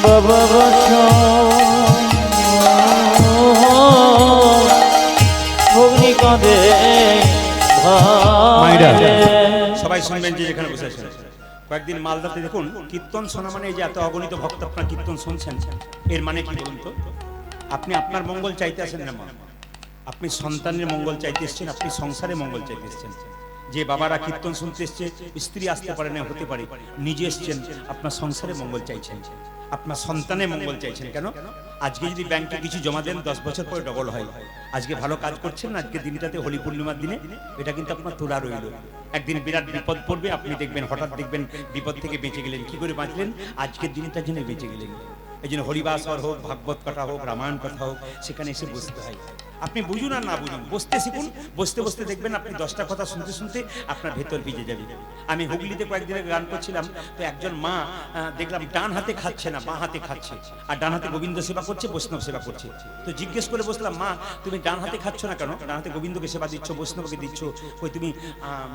[SPEAKER 2] বাবা বাছা, ভগ্নি কাঁদে
[SPEAKER 1] মায়েরা।
[SPEAKER 2] ভাই।
[SPEAKER 1] সবাই শুনবেন যে যেখানে বসে আছেন। কয়েকদিন মালদাতে দেখুন কীর্তন শোনা মানে এই যে এত অগণিত ভক্ত আপনার কীর্তন শুনছেন, এর মানে কি বলুন তো? আপনি আপনার মঙ্গল চাইতে আসেন না মা, আপনি সন্তানের মঙ্গল চাইতে এসছেন, আপনি সংসারে মঙ্গল চাইতে এসছেন। যে বাবারা কীর্তন শুনতে এসছে, স্ত্রী আসতে পারে না, হতে পারে, নিজে এসছেন আপনার সংসারে মঙ্গল চাইছেন, আপনার সন্তানের মঙ্গল চাইছেন। কেন? আজকে যদি ব্যাংকে কিছু জমা দেন 10 বছর পরে ডবল হয়। আজকে ভালো কাজ করছেন না, আজকে দিনটাতে হোলি পূর্ণিমার দিনে এটা কিন্তু আপনার তোলা রইল। একদিন বিরাট বিপদ পড়বে, আপনি দেখবেন হঠাৎ দেখবেন বিপদ থেকে বেঁচে গেলেন। কি করে বাঁচলেন? আজকের দিনটার জন্য বেঁচে গেলেন। এই জন্য হরিবাসর হোক, ভাগবত কথা হোক, রামায়ণ কথা হোক, সেখানে এসে বসতে হয়। আপনি বুঝুন আর না বুঝুন, বসতে শিখুন। বসতে বসতে দেখবেন আপনি 10টা কথা শুনতে শুনতে আপনার ভেতর ভিজে যাবে। আমি হুগলিতে কয়েকদিন আগে গান করছিলাম, তো একজন মা দেখলাম ডান হাতে খাচ্ছে না, বাঁ হাতে খাচ্ছে, আর ডান হাতে গোবিন্দ সেবা করছে, বৈষ্ণব সেবা করছে। তো জিজ্ঞেস করে বসলাম, মা তুমি ডান হাতে খাচ্ছ না কেন? ডান হাতে গোবিন্দকে সেবা দিচ্ছ, বৈষ্ণবকে দিচ্ছ, ওই তুমি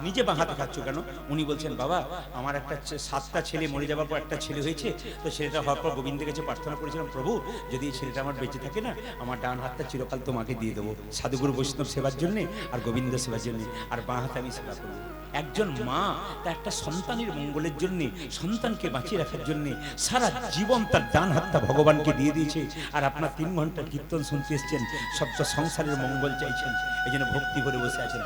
[SPEAKER 1] নিজে বাঁ হাতে খাচ্ছ কেন? উনি বলছেন, বাবা আমার একটা 7টা ছেলে মরে যাওয়ার পর একটা ছেলে হয়েছে, তো ছেলেটা হওয়ার পর গোবিন্দের কাছে প্রার্থনা করেছিলাম, প্রভু যদি এই ছেলেটা আমার বেঁচে থাকে না, আমার ডান হাতটা চিরকাল তোমাকে দিয়ে দেবো, সাধুগুরু বৈষ্ণব সেবার জন্য আর গোবিন্দ সেবার জন্য, আর বাঁ হাতে আমি সেবা করবো। একজন মা তার একটা সন্তানের মঙ্গলের জন্য, সন্তানকে বাঁচিয়ে রাখার জন্য সারা জীবন তার ডান হাতটা ভগবানকে দিয়ে দিয়েছে। আর আপনার 3 ঘন্টা কীর্তন শুনতে এসছেন, সবটা সংসারের মঙ্গল চাইছেন, এই জন্য ভক্তি করে বসে আছেন।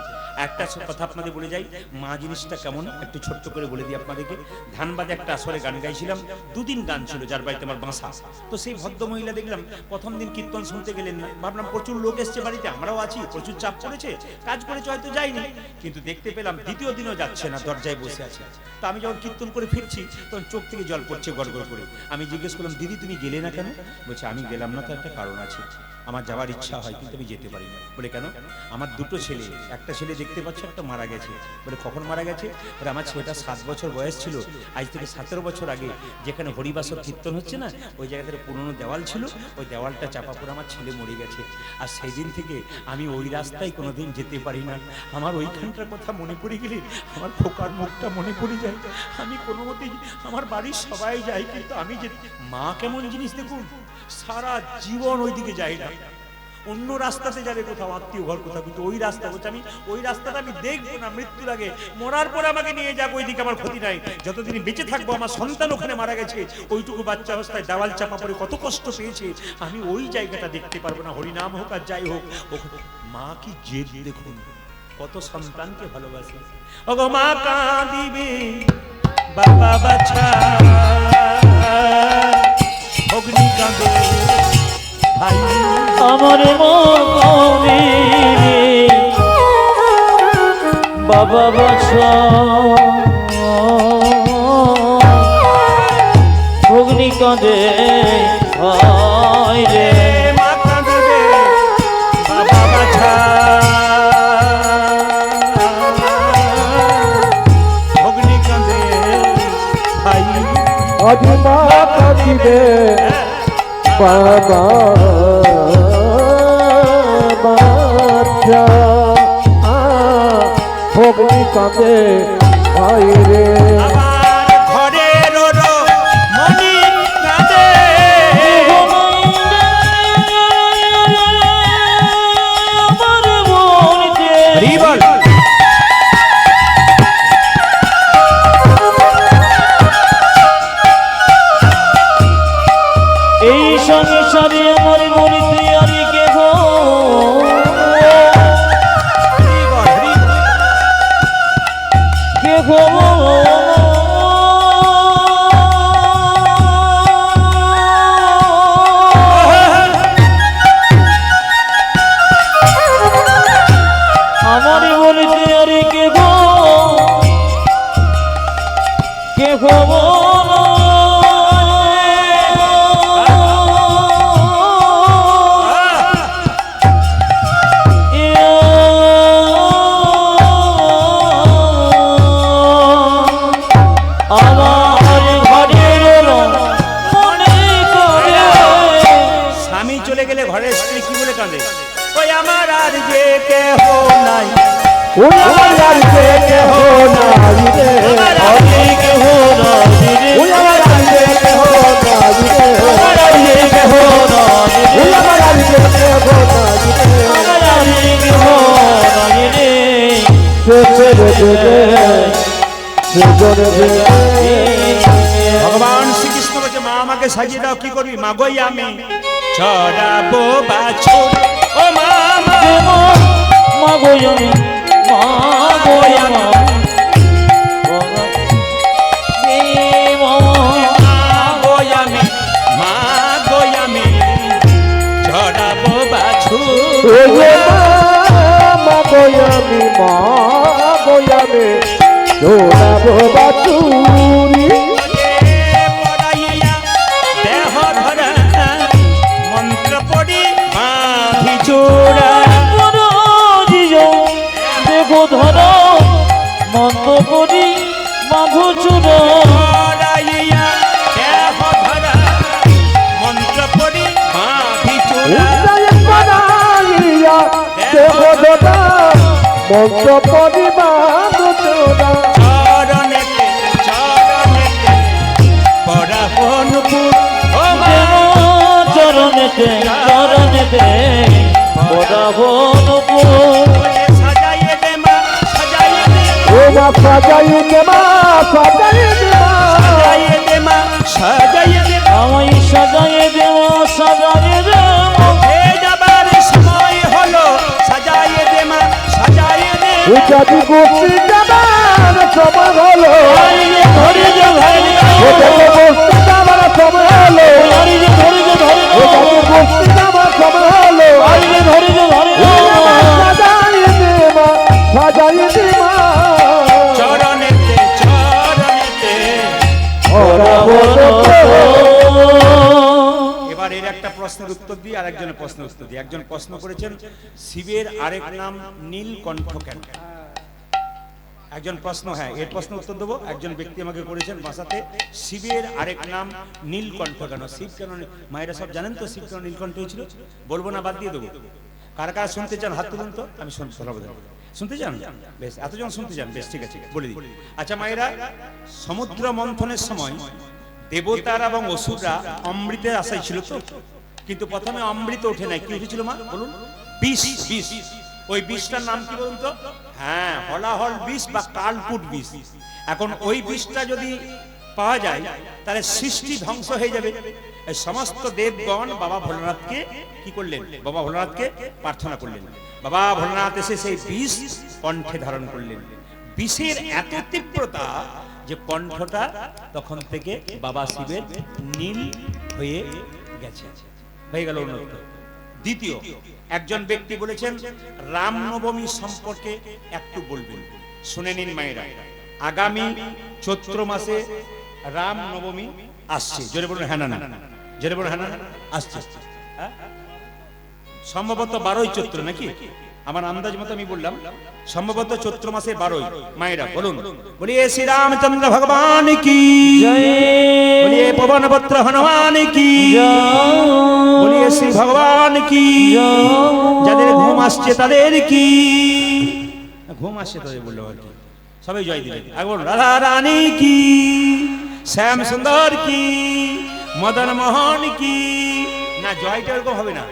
[SPEAKER 1] একটা কথা আপনাদের বলে যাই, মা জিনিসটা কেমন একটু ছোট্ট করে বলে দিই আপনাদেরকে। ধানবাদে একটা আসরে গান গাইছিলাম, 2 দিন গান ছিল, যার বাড়িতে আমার বাসা। তো সেই ভদ্র মহিলা দেখলাম প্রথম দিন কীর্তন শুনতে গেলেন না, ভাবলাম প্রচুর লোক এসছে বাড়িতে, আমরাও আছি, প্রচুর চাপ পড়েছে, কাজ করেছে, হয়তো যাইনি। কিন্তু দেখতে পেলাম দ্বিতীয় দিনও যাচ্ছে না, দরজায় বসে আছে। তো আমি যখন কীর্তন করে ফিরছি তখন চোখ থেকে জল পড়ছে গড়গড় করে। আমি জিজ্ঞেস করলাম, দিদি তুমি গেলে না কেন? বলছে, আমি গেলাম না তো একটা কারণ আছে, আমার যাওয়ার ইচ্ছা হয় কিন্তু আমি যেতে পারি না। বলে, কেন? আমার 2টো ছেলে, একটা ছেলে দেখতে পাচ্ছ, একটা মারা গেছে। বলে, কখন মারা গেছে? বলে, আমার ছেলেটা 7 বছর বয়স ছিল, আজ থেকে 17 বছর আগে যেখানে হরিবাসর কীর্তন হচ্ছে না, ওই জায়গাতে পুরনো দেওয়াল ছিল, ওই দেওয়ালটা চাপা পড়ে আমার ছেলে মরে গেছে। আর সেই দিন থেকে আমি ওই রাস্তায় কোনোদিন যেতে পারি না। আমার ওইখানটার কথা মনে পড়ে গেলে আমার খোকার মুখটা মনে পড়ে যায়। আমি কোনো মতেই, আমার বাড়ির সবাই যায় কিন্তু আমি যে, মা কেমন জিনিস দেখুন, সারা জীবন ওইদিকে যাই না, অন্য রাস্তাতে যাবে কোথাও, আত্মীয় ঘর কোথাও, কিন্তু ওই রাস্তা বলছে আমি ওই রাস্তাটা আমি দেখবো না, মৃত্যুর আগে, মরার পরে আমাকে নিয়ে যাবো, ওইদিকে আমার ক্ষতি নাই। যতদিন বেঁচে থাকবো, আমার সন্তান ওখানে মারা গেছে, ওইটুকু বাচ্চা অবস্থায় দেওয়াল চাপা পড়ে কত কষ্ট পেয়েছে, আমি ওই জায়গাটা দেখতে পারবো না। হরিনাম হোক আর যাই হোক, মা কি জেদ দেখুন, কত সন্তানকে ভালোবাসে। ওগো মা কাঁদিবে বাবা বাছা, অগ্নি কাঁদে ভাই,
[SPEAKER 2] আমার মনে বাবা বাছা, ভগ্নি কাঁদে ভাই রে।
[SPEAKER 1] মা কাঁদিবে বাবা বাছা, অগ্নি কাঁদে ভাই,
[SPEAKER 3] আজ মা কাঁদিবে বাবা বাচ্চা, ভগ্নি কাঁদে ভাই রে।
[SPEAKER 1] আমার ঘরের মনি কাঁদে,
[SPEAKER 2] আমার মনে
[SPEAKER 1] হরিবল।
[SPEAKER 2] এই সংসারে আমার মরিতে আর কে গো, কে গো আমার মরিতে আর কে গো, কে গো
[SPEAKER 1] কাঁদে ওই আমার আর যে কেহ নাই
[SPEAKER 3] ওই আমার আর যে কেহ নাই রে
[SPEAKER 1] আমার আর যে কেহ
[SPEAKER 3] ওই আমার আর যে কেহ নাই রে
[SPEAKER 1] আমার আর যে কেহ
[SPEAKER 3] ওই আমার আর যে কেহ নাই রে
[SPEAKER 2] আমার আর কেহ নাই রে।
[SPEAKER 3] সে ছেড়ে দেবে সেজনে দেবে
[SPEAKER 1] ভগবান শ্রীকৃষ্ণ বলছে মা আমাকে সাজিয়ে দাও কি করবি মা গই আমি চড়াবো বাছুর ও মা
[SPEAKER 2] যেমন মাগো আমি মাগো আমার
[SPEAKER 1] মা গই আমি চড়াবো বাছুর
[SPEAKER 3] ওরে মা গোয়ামি মা গোয়ামি দৌড়াবো বাছুরি
[SPEAKER 1] পড়াইয়া দেহ ধরা মন্ত্র পড়ি বাঁধি চূড়া
[SPEAKER 2] দেখো ধর মন্দ করি মাঘু চূড়
[SPEAKER 1] পড়াইয়া দেহ ধরা মন্ত্র পড়ি বাঁধি চূড়া
[SPEAKER 3] পড়াইয়া দেহ দাদা মন্ত্র পরিবার তোরা
[SPEAKER 1] চরণেতে চরণেতে পরাহনপুর ও মা
[SPEAKER 2] চরণেতে চরণেতে বরাবনপুর
[SPEAKER 1] বলে সাজাইয়ে দে মা সাজাইয়ে দে
[SPEAKER 3] ও মা সাজাই দে মা সাজাই দে মা
[SPEAKER 1] সাজাইয়ে দে মা সাজাইয়ে দে
[SPEAKER 2] আমায় সাজায়ে দেব সাজায়ে দেব
[SPEAKER 1] এ যাবার সময় হলো সাজাইয়ে দে মা সাজাইয়ে দে
[SPEAKER 3] উজাদি গোপী যাবার সময় হলো
[SPEAKER 2] ধরে যে ভাই
[SPEAKER 3] উজাদি গোপী যাবার সময় হলো
[SPEAKER 2] ধরে যে ধরে যে ধরে
[SPEAKER 3] উজাদি গোপী যাবার সময় হলো
[SPEAKER 2] ধরে যে ধরে
[SPEAKER 3] সাজাই দে মা সাজাই দে মা
[SPEAKER 1] চরণেতে চরণেতে এবার এর একটা প্রশ্নের উত্তর দিই আর একজনের প্রশ্নের উত্তর দিই একজন প্রশ্ন করেছেন শিবের আরেক নাম নীলকণ্ঠ কেন একজন প্রশ্ন হ্যাঁ এর প্রশ্ন উত্তর দেবো একজন ব্যক্তি আমাকে করেছেন ভাষাতে শিবের আরেক নাম নীলকণ্ঠ কেন শিব কেন মায়েরা সব জানেন তো শিব কেন নীলকণ্ঠ হয়েছিল বলবো না বাদ দিয়ে দেবো কারা কারা শুনতে চান হাত তুলুন তো আমি শুনতে চান বেশ এতজন শুনতে চান বেশ ঠিক আছে বলে দিই আচ্ছা মায়েরা সমুদ্র মন্থনের সময় দেবতারা এবং অসুররা অমৃতের আশায় ছিল তো কিন্তু প্রথমে অমৃত ওঠে নাই কি উঠেছিল মা বলুন বিষ বিষ ওই বিষটার নাম কি বলুন তো হ্যাঁ হলাহল বিষ বা কালকুট বিষ এখন ওই বিষটা যদি পাওয়া যায় তাহলে সৃষ্টি ধ্বংস হয়ে যাবে এই সমস্ত দেবগণ বাবা ভোলানাথকে কি করলেন বাবা ভোলানাথকে প্রার্থনা করলেন বাবা ভোলানাথ এসে সেই বিষ কণ্ঠে ধারণ করলেন বিষের এত তীব্রতা যে কণ্ঠটা তখন থেকে বাবা শিবের নীল হয়ে গেছে হয়ে গেল উন্নত দ্বিতীয় একজন ব্যক্তি বলেছেন রামনবমী সম্পর্কে একটু বলবেন শুনে নিন মায়েরা আগামী চৈত্র মাসে রামনবমী আসছে জোরে বলুন হ্যাঁ না জোরে বলুন হ্যাঁ না আসছে হ্যাঁ? সম্ভবত 12ই চৈত্র নাকি আমার আন্দাজ মতো আমি বললাম সম্ভবত চৈত্র মাসের 12ই মায়েরা বলুন বলিয়ে শ্রী রামচন্দ্র ভগবান কি বলিয়ে পবনপুত্র হনুমান কি বলিয়ে শ্রী ভগবান কি যাদের ঘুম আসছে তাদের কি ঘুম আসছে তাদের বললো আর কি সবাই জয় দিলেন একবার রাধা রানী কি শ্যাম সুন্দর কি মদন মোহন কি না জয়টা এরকম হবে না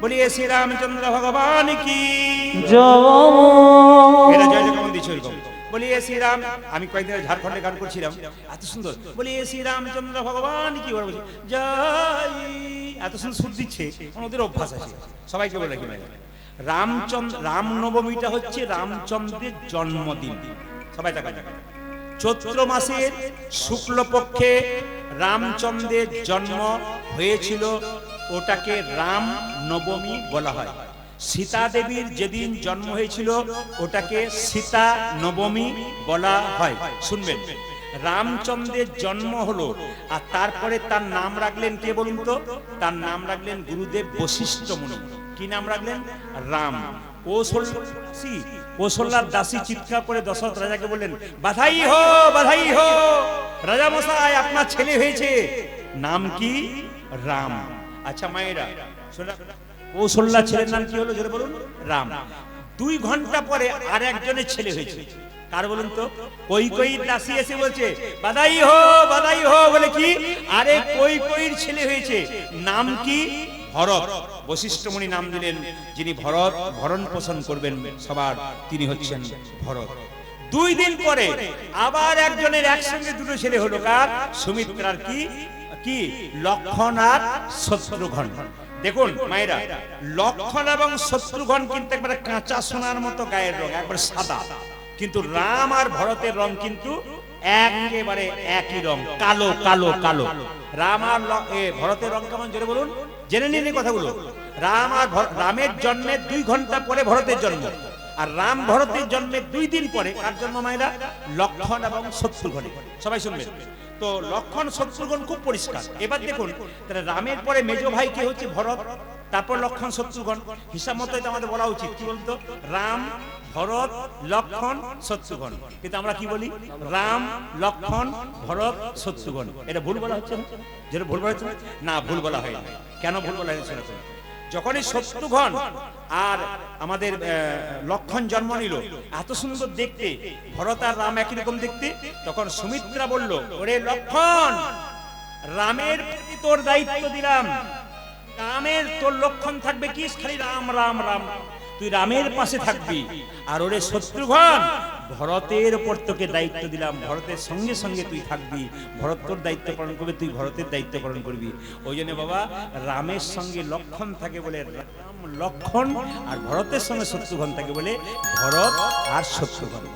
[SPEAKER 1] বলিয়ে শ্রী রামচন্দ্র ভগবান কি এটা জয় কেমন দিচ্ছে ওইরকম বলিয়ে শ্রী রাম আমি কয়েকদিন ঝাড়খণ্ডে গান করছিলাম এত সুন্দর বলিয়ে শ্রী রামচন্দ্র ভগবান কি ওরা বলছে জয় এত সুন্দর সুর দিচ্ছে ওদের অভ্যাস আছে সবাইকে বলে রাখি রামনবমীটা হচ্ছে রামচন্দ্রের জন্মদিন সবাই টাকা চৈত্র মাসের শুক্লপক্ষে রামচন্দ্রের জন্ম হয়েছিল ওটাকে রাম নবমী বলা হয় সীতা দেবীর যেদিন জন্ম হয়েছিল ওটাকে সীতা নবমী বলা হয় শুনবেন রামচন্দ্রের জন্ম হলো আর তারপরে তার নাম রাখলেন কে বলুন তো তার নাম রাখলেন গুরুদেব বশিষ্ঠ মুনি কি নাম রাখলেন রাম কৌশল্যার দাসী চিৎকার করে দশরথ রাজাকে বললেন বাধাই হো রাজা মশাই আপনার ছেলে হয়েছে নাম কি রাম আচ্ছা মায়েরা কৌশল্যা ছেলের নাম কি হলো জোরে বলুন? রাম। 2 ঘন্টা পরে আর একজনের ছেলে হয়েছে। কার বলুন তো? কৈকেয়ীর দাসী এসে বলছে বাদাই হো বলে কি, আরে কৈকেয়ীর ছেলে হয়েছে। নাম কি? ভরত। বশিষ্ঠ মুনি নাম দিলেন যিনি ভরত ভরণ পোষণ করবেন সবার, তিনি হচ্ছেন ভরত। 2 দিন পরে আবার একজনের একসঙ্গে দুটো ছেলে হলো। কার? সুমিত্রার। কি লক্ষণ আর শত্রুঘ্ন। দেখুন মায়েরা, লক্ষণ এবং শত্রুঘ্ন কিন্তু একবারে কাঁচা সোনার মতো গায়ের রং, একবারে সাদা। কিন্তু রাম আর ভরতের রং কিন্তু একেবারে একই রং, কালো কালো কালো। রাম আর ভরতের রং কেমন জোরে বলুন? জেনে নিন এই কথাগুলো। রামের জন্মের 2 ঘন্টা পরে ভরতের জন্ম, আর রাম ভরতের জন্মের 2 দিন পরে কার জন্ম মায়েরা? লক্ষণ এবং শত্রুঘ্ন। সবাই শুনবেন তো, লক্ষণ শত্রুঘ্ন খুব পরিষ্কার। এবার দেখুন, তাহলে রামের পরে মেজ ভাই কে হচ্ছে? ভরত। তারপর লক্ষণ শত্রুঘ্ন। হিসাব মতো এটা আমাদের বলা উচিত। কি বলতো? রাম, ভরত, লক্ষণ, শত্রুঘ্ন। কিন্তু আমরা কি বলি? রাম, লক্ষণ, ভরত, শত্রুঘ্ন। এটা ভুল বলা হচ্ছে না? যেটা ভুল বলা হচ্ছে না, ভুল বলা হয় না। কেন ভুল বলা হয়েছে? যখনই শত্রুঘ্ন আর আমাদের লক্ষণ জন্ম নিল, এত সুন্দর দেখতে, ভরত আর রাম একই রকম দেখতে, তখন সুমিত্রা বলল, ওরে লক্ষণ, রামের প্রতি তোর দায়িত্ব দিলাম। রামের তোর লক্ষণ থাকবে কি? খালি রাম রাম রাম, তুই রামের পাশে থাকবি। আর ওরে শত্রুঘ্ন, ভরতের উপর তোকে দায়িত্ব দিলাম, ভরতের সঙ্গে সঙ্গে তুই থাকবি। ভরত তোর দায়িত্ব পালন করবে, তুই ভরতের দায়িত্ব পালন করবি। ওই জন্য বাবা, রামের সঙ্গে লক্ষণ থাকে বলে রাম লক্ষণ, আর ভরতের সঙ্গে শত্রুঘ্ন থাকে বলে ভরত আর শত্রুঘ্ন।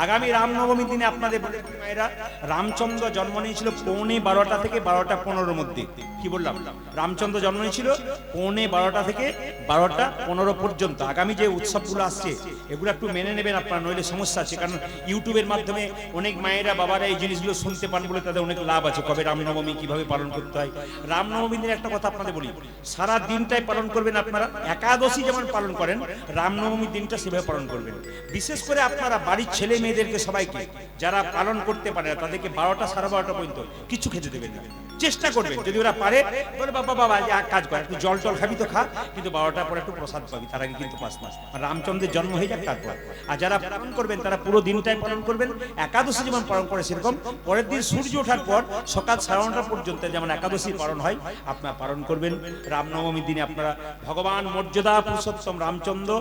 [SPEAKER 1] আগামী রামনবমীর দিনে আপনাদের মায়েরা, রামচন্দ্র জন্ম নিয়েছিল 12:15 থেকে 12:15 মধ্যে। কি বললাম? রামচন্দ্র জন্ম নিয়েছিল 12:15 থেকে 12:15 পর্যন্ত। আগামী যে উৎসবগুলো আসছে এগুলো একটু মেনে নেবেন আপনারা, নইলে সমস্যা আছে। কারণ ইউটিউবের মাধ্যমে অনেক মায়েরা বাবারা এই জিনিসগুলো শুনতে পান বলে তাদের অনেক লাভ আছে। কবে রামনবমী, কিভাবে পালন করতে হয়। রামনবমীর দিনে একটা কথা আপনাদের বলি, সারা দিনটাই পালন করবেন আপনারা। একাদশী যেমন পালন করেন, রামনবমীর দিনটা সেভাবে পালন করবেন। বিশেষ করে আপনারা বাড়ির ছেলে মেয়েদেরকে সবাইকে, যারা পালন করতে পারে না, তাদেরকে 12টা 12:30 পর্যন্ত কিছু খেতে দেবেন না। চেষ্টা করবেন, যদি ওরা পারে বলে বাবা এক কাজ করে, একটু জল টল খাবি তো খা, কিন্তু 12টার পরে একটু প্রসাদ পাবি, তার আগে কিন্তু পাস না। রামচন্দ্রের জন্ম হয়ে যাক তারপর। আর যারা পালন করবেন তারা পুরো দিনটাই পালন করবেন। একাদশী যেমন পালন করে সেরকম পরের দিন সূর্য ওঠার পর সকাল 9:30 পর্যন্ত যেমন একাদশী পালন হয়, আপনারা পালন করবেন। রামনবমীর দিনে আপনারা ভগবান মর্যাদা পুরুষোত্তম রামচন্দ্র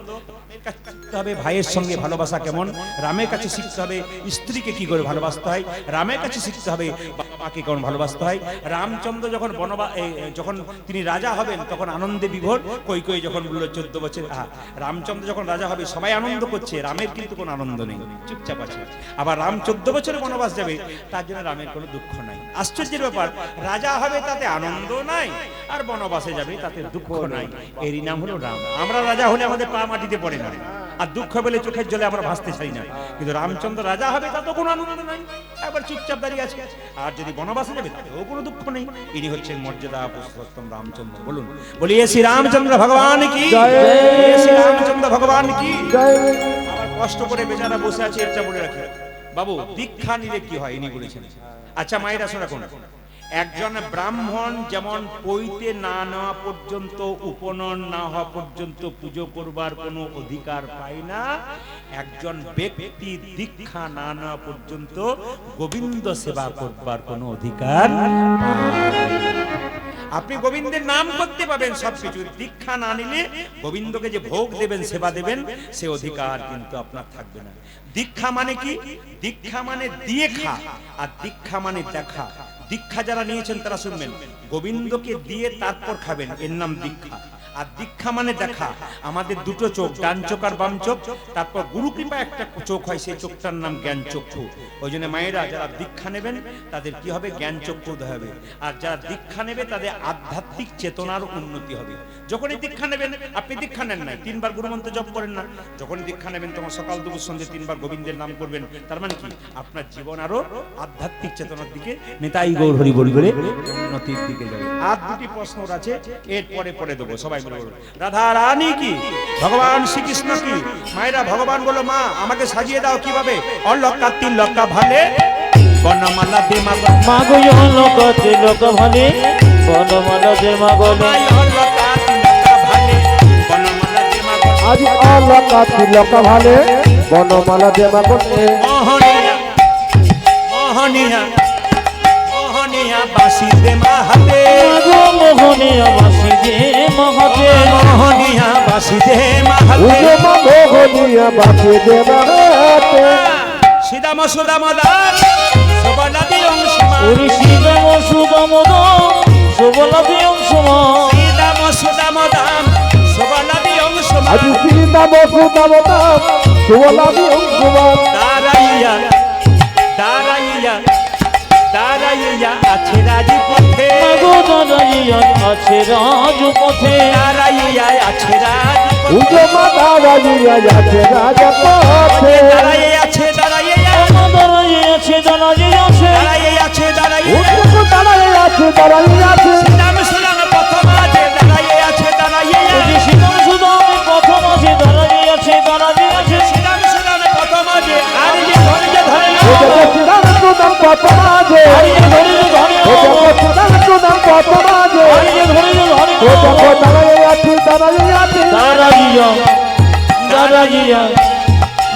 [SPEAKER 1] শিখতে হবে ভাইয়ের সঙ্গে ভালোবাসা কেমন, রামের কাছে শিখতে হবে স্ত্রীকে কি করে ভালোবাসতে হয়, রামের কাছে শিখতে হবে বাবাকে কেমন ভালোবাসতে হয়। রামচন্দ্র যখন যখন তিনি রাজা হবেন তখন আনন্দে বিভোর। কৈকেয়ী যখন বলল 14 বছর, রামচন্দ্র যখন রাজা হবে সবাই আনন্দ করছে, রামের কিন্তু কোনো আনন্দ নেই, চুপচাপ আছে। আবার রাম 14 বছরে বনবাস যাবে, তার জন্য রামের কোনো দুঃখ নাই। আশ্চর্যের ব্যাপার, রাজা হবে তাতে আনন্দ নাই, আর বনবাসে যাবে তাতে দুঃখ নাই। এরই নাম হলো রাম। আমরা রাজা হলে আমাদের পা মাটিতে পড়ে না, আর দুঃখ পেলে চোখের জলে আমরা ভাসতে চাই না। কিন্তু রামচন্দ্র রাজা হবে তাতে কোনো আনন্দ নাই, একবার চুপচাপ দাঁড়িয়ে আছে। আর যদি বনবাসে যাবে তাতেও কোনো দুঃখ নেই। ইনি হচ্ছেন মর্যাদা পুরুষোত্তম রামচন্দ্র। বলুন, বলিয়ে শ্রী রামচন্দ্র ভগবান কি, শ্রী রামচন্দ্র ভগবান কি। আবার কষ্ট করে বেচারা বসে আছে, এটা বলে রাখি বাবু, দীক্ষা নিলে কি হয় ইনি বলেছেন। আচ্ছা মায়েরা শোনা, কোন একজন ব্রাহ্মণ যেমন পৈতে না নেওয়া পর্যন্ত, উপনয়ন না হওয়া পর্যন্ত পুজো করবার কোনো অধিকার পায় না, একজন ব্যক্তি দীক্ষা না নেওয়া পর্যন্ত গোবিন্দ সেবা করবার কোনো অধিকার পায়। আপনি গোবিন্দের নাম করতে পাবেন সবকিছু, দীক্ষা না নিলে গোবিন্দকে যে ভোগ দেবেন, সেবা দেবেন, সে অধিকার কিন্তু আপনার থাকবে না। দীক্ষা মানে কি? দীক্ষা মানে দিয়ে খা, আর দীক্ষা মানে দেখা। দীক্ষা যারা নিয়েছেন তারা শুনবেন, গোবিন্দকে দিয়ে তারপর খাবেন, এর নাম দীক্ষা। আর দীক্ষা মানে দেখা। আমাদের দুটো চোখ, ডান চোখ আর বাম চোখ, তারপর গুরু কৃপা একটা চোখ হয়, সেই চোখটার নাম জ্ঞান চক্ষু। ওই জন্য মায়েরা যারা দীক্ষা নেবেন তাদের কি হবে? জ্ঞান চক্ষু উদয় হবে। আর যারা দীক্ষা নেবে তাদের আধ্যাত্মিক চেতনার উন্নতি হবে। যখনই দীক্ষা নেবেন, আপনি দীক্ষা নেন নাই, 3 বার গুরুমন্ত্র জপ করেন না, যখনই দীক্ষা নেবেন তোমার সকাল দুপুর সন্ধ্যে 3 বার গোবিন্দের নাম করবেন, তার মানে কি? আপনার জীবন আরো আধ্যাত্মিক চেতনার দিকে, নেতাই গৌর হরি বল করে উন্নতির দিকে যাবে। আর দুটি প্রশ্ন আছে, এরপরে পরে দেবো। সবাই রাধা রানী কি, ভগবান শ্রীকৃষ্ণ কি। মায়েরা, ভগবান বলো মা আমাকে সাজিয়ে দাও কিভাবে? অলকা 3 লক্কা ভালে বনমালা দে মাগো,
[SPEAKER 2] মাগো লোক ভালে বনমালা দে মাগো,
[SPEAKER 1] অলকা 3 লক্কা
[SPEAKER 3] আজ অলকা তিলকা ভালে বনমালা দেবা কোনে
[SPEAKER 1] মোহনিয়া মোহনিয়া মোহনিয়া বাসি দে মাহাতে
[SPEAKER 2] মাগো মোহনিয়া বাসি দে মাহাতে
[SPEAKER 1] মোহনিয়া বাসি দে মাহাতে
[SPEAKER 3] উজমা মোহনিয়া বাকি দেবা হাতে
[SPEAKER 1] সীতাম সুদাম দান সবলাদি অংশমা
[SPEAKER 2] ওরে শিবম সুদমদ সুবলাদি অংশমা
[SPEAKER 1] সীতাম সুদাম দান সবলাদি অংশমা
[SPEAKER 3] আজ সীতা বসুদাম দাম সুবলাদি অংশমান
[SPEAKER 1] দাঁড়াইয়া দাঁড়াইয়া দাঁড়াইয়া আছে রাজপথে
[SPEAKER 2] মাগো দাঁড়াইয়া আছে রাজপথে
[SPEAKER 1] দাঁড়াইয়া আছে রাজপথে
[SPEAKER 3] উজমা দাঁড়াইয়া যাচ্ছে রাজপথে
[SPEAKER 1] দাঁড়াইয়া আছে দাঁড়াইয়া
[SPEAKER 2] আমা দাঁড়াইয়া আছে দাঁড়াইয়া আছে
[SPEAKER 1] দাঁড়াইয়া আছে দাঁড়াইয়া
[SPEAKER 3] উজমা দাঁড়াইয়া আছে দাঁড়াইয়া আছে
[SPEAKER 1] শ্রীরাম সুরাম প্রথম আছে দাঁড়াইয়া আছে দাঁড়াইয়া
[SPEAKER 2] ওরে শিবম সুদামে প্রথম আছে দাঁড়াইয়া আছে দাঁড়াইয়া আছে
[SPEAKER 1] শ্রীরাম সুরাম প্রথম আছে আর যে ধৈর্য ধরে না
[SPEAKER 3] ও জগৎ সুদাম কত মাঝে
[SPEAKER 2] আর যে ধরে ধরে
[SPEAKER 3] ও জগৎ সুদাম কত মাঝে
[SPEAKER 2] আর যে ধরে ধরে
[SPEAKER 3] ও জগৎ দাঁড়াইয়া আছে দাঁড়াইয়া আছে
[SPEAKER 2] দাঁড়াইয়া দাঁড়াইয়া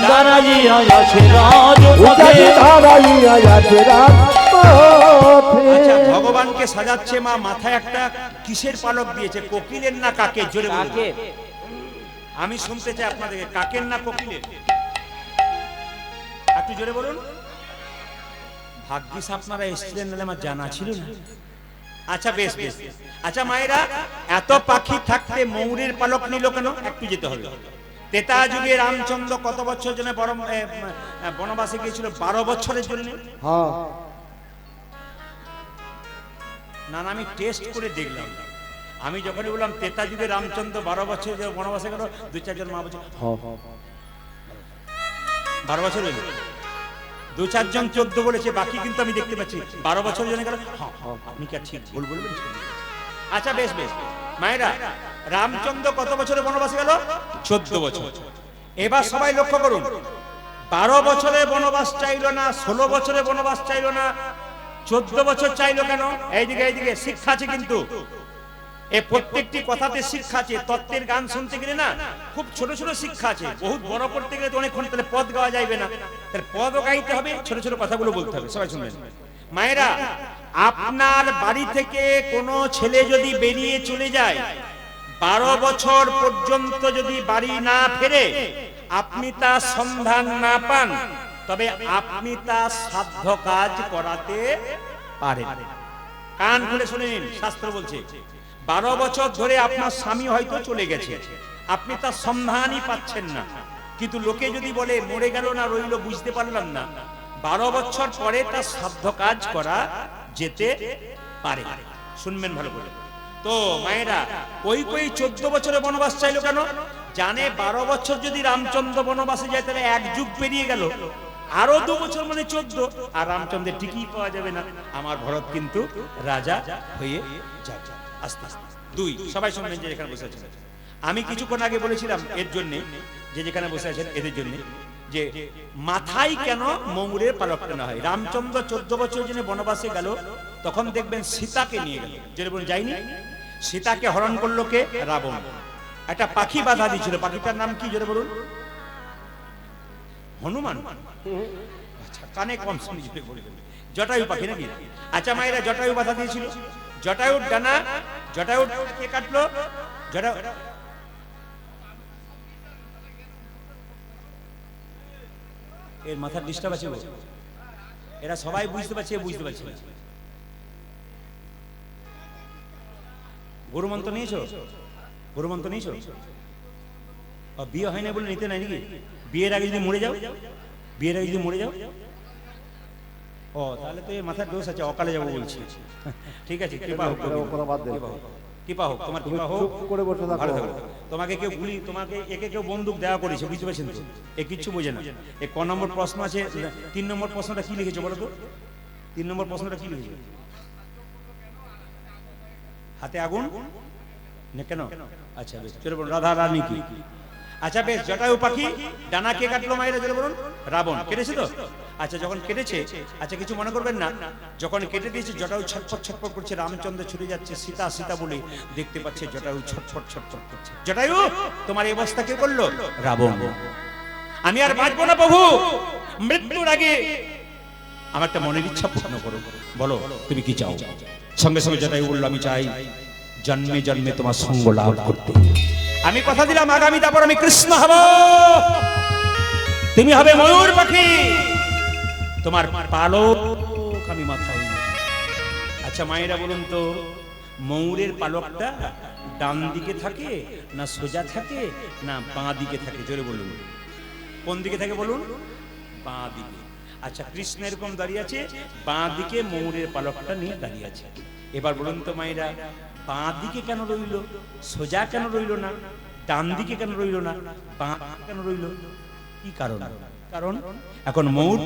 [SPEAKER 2] দাঁড়াইয়া আছে রাজপথে
[SPEAKER 3] উজমা দাঁড়াইয়া যাচ্ছে রাজপথে
[SPEAKER 1] আচ্ছা ভগবানকে সাজাচ্ছে মা মাথায় একটা কিসের পালক দিয়েছে কোকিলের না কাকের জোরে বলুন আমি শুনতে চাই আপনাদের কাকের না কোকিলের একটু জোরে বলুন ভাগ্যিস আপনারা এসেছিলেন নাহলে আমার জানা ছিল না আচ্ছা বেশ বেশ আচ্ছা মায়েরা এত পাখি থাকতে ময়ূরের পালক নিল কেন একটু যেতে হবে তেতা যুগে রামচন্দ্র কত বছর জন্য বনবাসে গিয়েছিল 12 বছরের জন্য
[SPEAKER 3] হ্যাঁ
[SPEAKER 1] না না আমি টেস্ট করে দেখলাম আমি যখনই বললাম তেতা যুগে রামচন্দ্র 12 বছর যে বনবাসে গেল 2-4 জন মা বলছে
[SPEAKER 3] হ্যাঁ
[SPEAKER 1] 12 বছর হইল 2-4 জন 14 বলেছে বাকি কিন্তু আমি দেখতে পাচ্ছি 12 বছর জন্য গেল হ্যাঁ আপনি কি আর ঠিক ভুল বলবেন আচ্ছা বেশ বেশ মায়েরা রামচন্দ্র কত বছরে বনবাসে গেল 14 বছর এবার সবাই লক্ষ্য করুন 12 বছরে বনবাস চাইলো না 16 বছরে বনবাস চাইলো না 14 বছর চাইলো কেন এইদিকে শিক্ষা আছে কিন্তু এই প্রত্যেকটি কথাতে শিক্ষা আছে তত্ত্বের গান শুনতে গেলে না খুব ছোট ছোট শিক্ষা আছে বহুত বড় করতে গেলে তো অনেকক্ষণ তাহলে পদ গাওয়া যাবে না তাহলে পদও গাইতে হবে ছোট ছোট কথাগুলো বলতে হবে সবাই শুনবেন মায়েরা আপনার বাড়ি থেকে কোনো ছেলে যদি বেরিয়ে চলে যায় 12 বছর পর্যন্ত যদি বাড়ি না ফেরে আপনি তার সন্ধান না পান তবে আপনি তার সাধ্য কাজ করাতে পারেন কান খুলে শুনে নিন শাস্ত্র বলছে 12 বছর ধরে আপনার স্বামী হয়তো চলে গেছে আপনি তার সন্ধানই পাচ্ছেন না কিন্তু লোকে যদি বলে মরে গেল না রইল বুঝতে পারলাম না 12 বছর পরে তার সাধ্য কাজ করা যেতে পারে শুনবেন ভালো করে তো মায়েরা কই 14 বছরে বনবাস চাইলো কেন জানে 12 বছর যদি রামচন্দ্র বনবাসে যায় তাহলে এক যুগ পেরিয়ে গেল আরো 2 বছর মানে 14 আর রামচন্দ্রের টিকিই পাওয়া যাবে না আমার ভরত কিন্তু রাজা হয়ে যাবে আস্তে আস্তে 2 সবাই শুনবেন যে এখানে বসে আছেন আমি কিছুক্ষণ আগে বলেছিলাম এর জন্য যে যেখানে বসে আছেন এদের জন্য যে মাথায় কেন ময়ূরের পালক টানা হয় রামচন্দ্র 14 বছর জন্য বনবাসে গেল তখন দেখবেন সীতাকে নিয়ে গেল যেটা বলুন যায়নি সীতাকে হরণ করলো কে রাবণ একটা পাখি বাধা দিয়েছিল পাখিটার নাম কি জোরে বলুন হনুমান আচ্ছা কানে কম শুনি জোরে বলুন জটায়ু পাখি নাকি আচ্ছা মায়েরা জটায়ু বাধা দিয়েছিল জটায়ুর ডানা জটায়ু কে কাটলো জটায়ু এর মাথার ডিস্টার্ব আছে এরা সবাই বুঝতে পারছে বুঝতে পারছে না গরু মন্ত্র নিয়েছো গরু মন্ত্র নিয়েছো বিয়ে হয় না বলে নিতে নাই নাকি বিয়ের আগে যদি মরে যাও বিয়ের আগে যদি মরে যাও ও তাহলে তো এর মাথার দোষ আছে অকালে যাবো বলছি ঠিক আছে কৃপা হোক কৃপা হোক তোমার কৃপা হোক
[SPEAKER 3] করে বসে
[SPEAKER 1] ভালো
[SPEAKER 3] থাকো
[SPEAKER 1] থাকো তোমাকে কেউ গুলি তোমাকে একে কেউ বন্দুক দেওয়া করেছে বুঝতে পারছেন তো এ কিচ্ছু বোঝে না এ ক নম্বর প্রশ্ন আছে 3 নম্বর প্রশ্নটা কি লিখেছো বলো তো 3 নম্বর প্রশ্নটা কি লিখেছো হাতে আগুন না কেন আচ্ছা বেশ চলো বলুন রাধা রানী কি আচ্ছা বেশ, জটায়ু পাখি ডানা কে কাটলো মায়েরা জোরে বলুন? রাবণ কেটেছে তো। আচ্ছা যখন কেটেছে, আচ্ছা কিছু মনে করবেন না, যখন কেটে দিয়েছে জটায়ু ছটফট ছটফট করছে, রামচন্দ্র ছুটে যাচ্ছে, সীতা সীতা বলে দেখতে পাচ্ছে জটায়ু ছটফট ছটফট করছে। জটায়ু তোমার এই অবস্থা কে করলো? রাবণ। আমি আর বাঁচবো না প্রভু, মৃত্যুর আগে আমার একটা মনের ইচ্ছা পূর্ণ করো। বলো তুমি কি চাও? সঙ্গে সঙ্গে জটায়ু বললো আমি চাই জন্মে জন্মে তোমার সঙ্গ লাভ করতে। আমি কথা দিলাম আগামী তারপর আমি কৃষ্ণ হব, তুমি হবে ময়ূর পাখি, তোমার পালক আমি মাথায় নেব। আচ্ছা মায়েরা বলুন তো, ময়ূরের পালকটা ডান দিকে থাকে না সোজা থাকে না বাঁ দিকে থাকে? জোরে বলুন, কোন দিকে থাকে বলুন? বাঁ দিকে। আচ্ছা কৃষ্ণ এরকম দাঁড়িয়ে আছে, বাঁ দিকে ময়ূরের পালকটা নিয়ে দাঁড়িয়ে আছে। এবার বলুন তো মায়েরা, বাঁ দিকে কেন রইল, সোজা কেন রইল না, ডান দিকে কেন রইল না, বাঁ কেন রইল? কি কারণ? কারণ এখন ময়ূর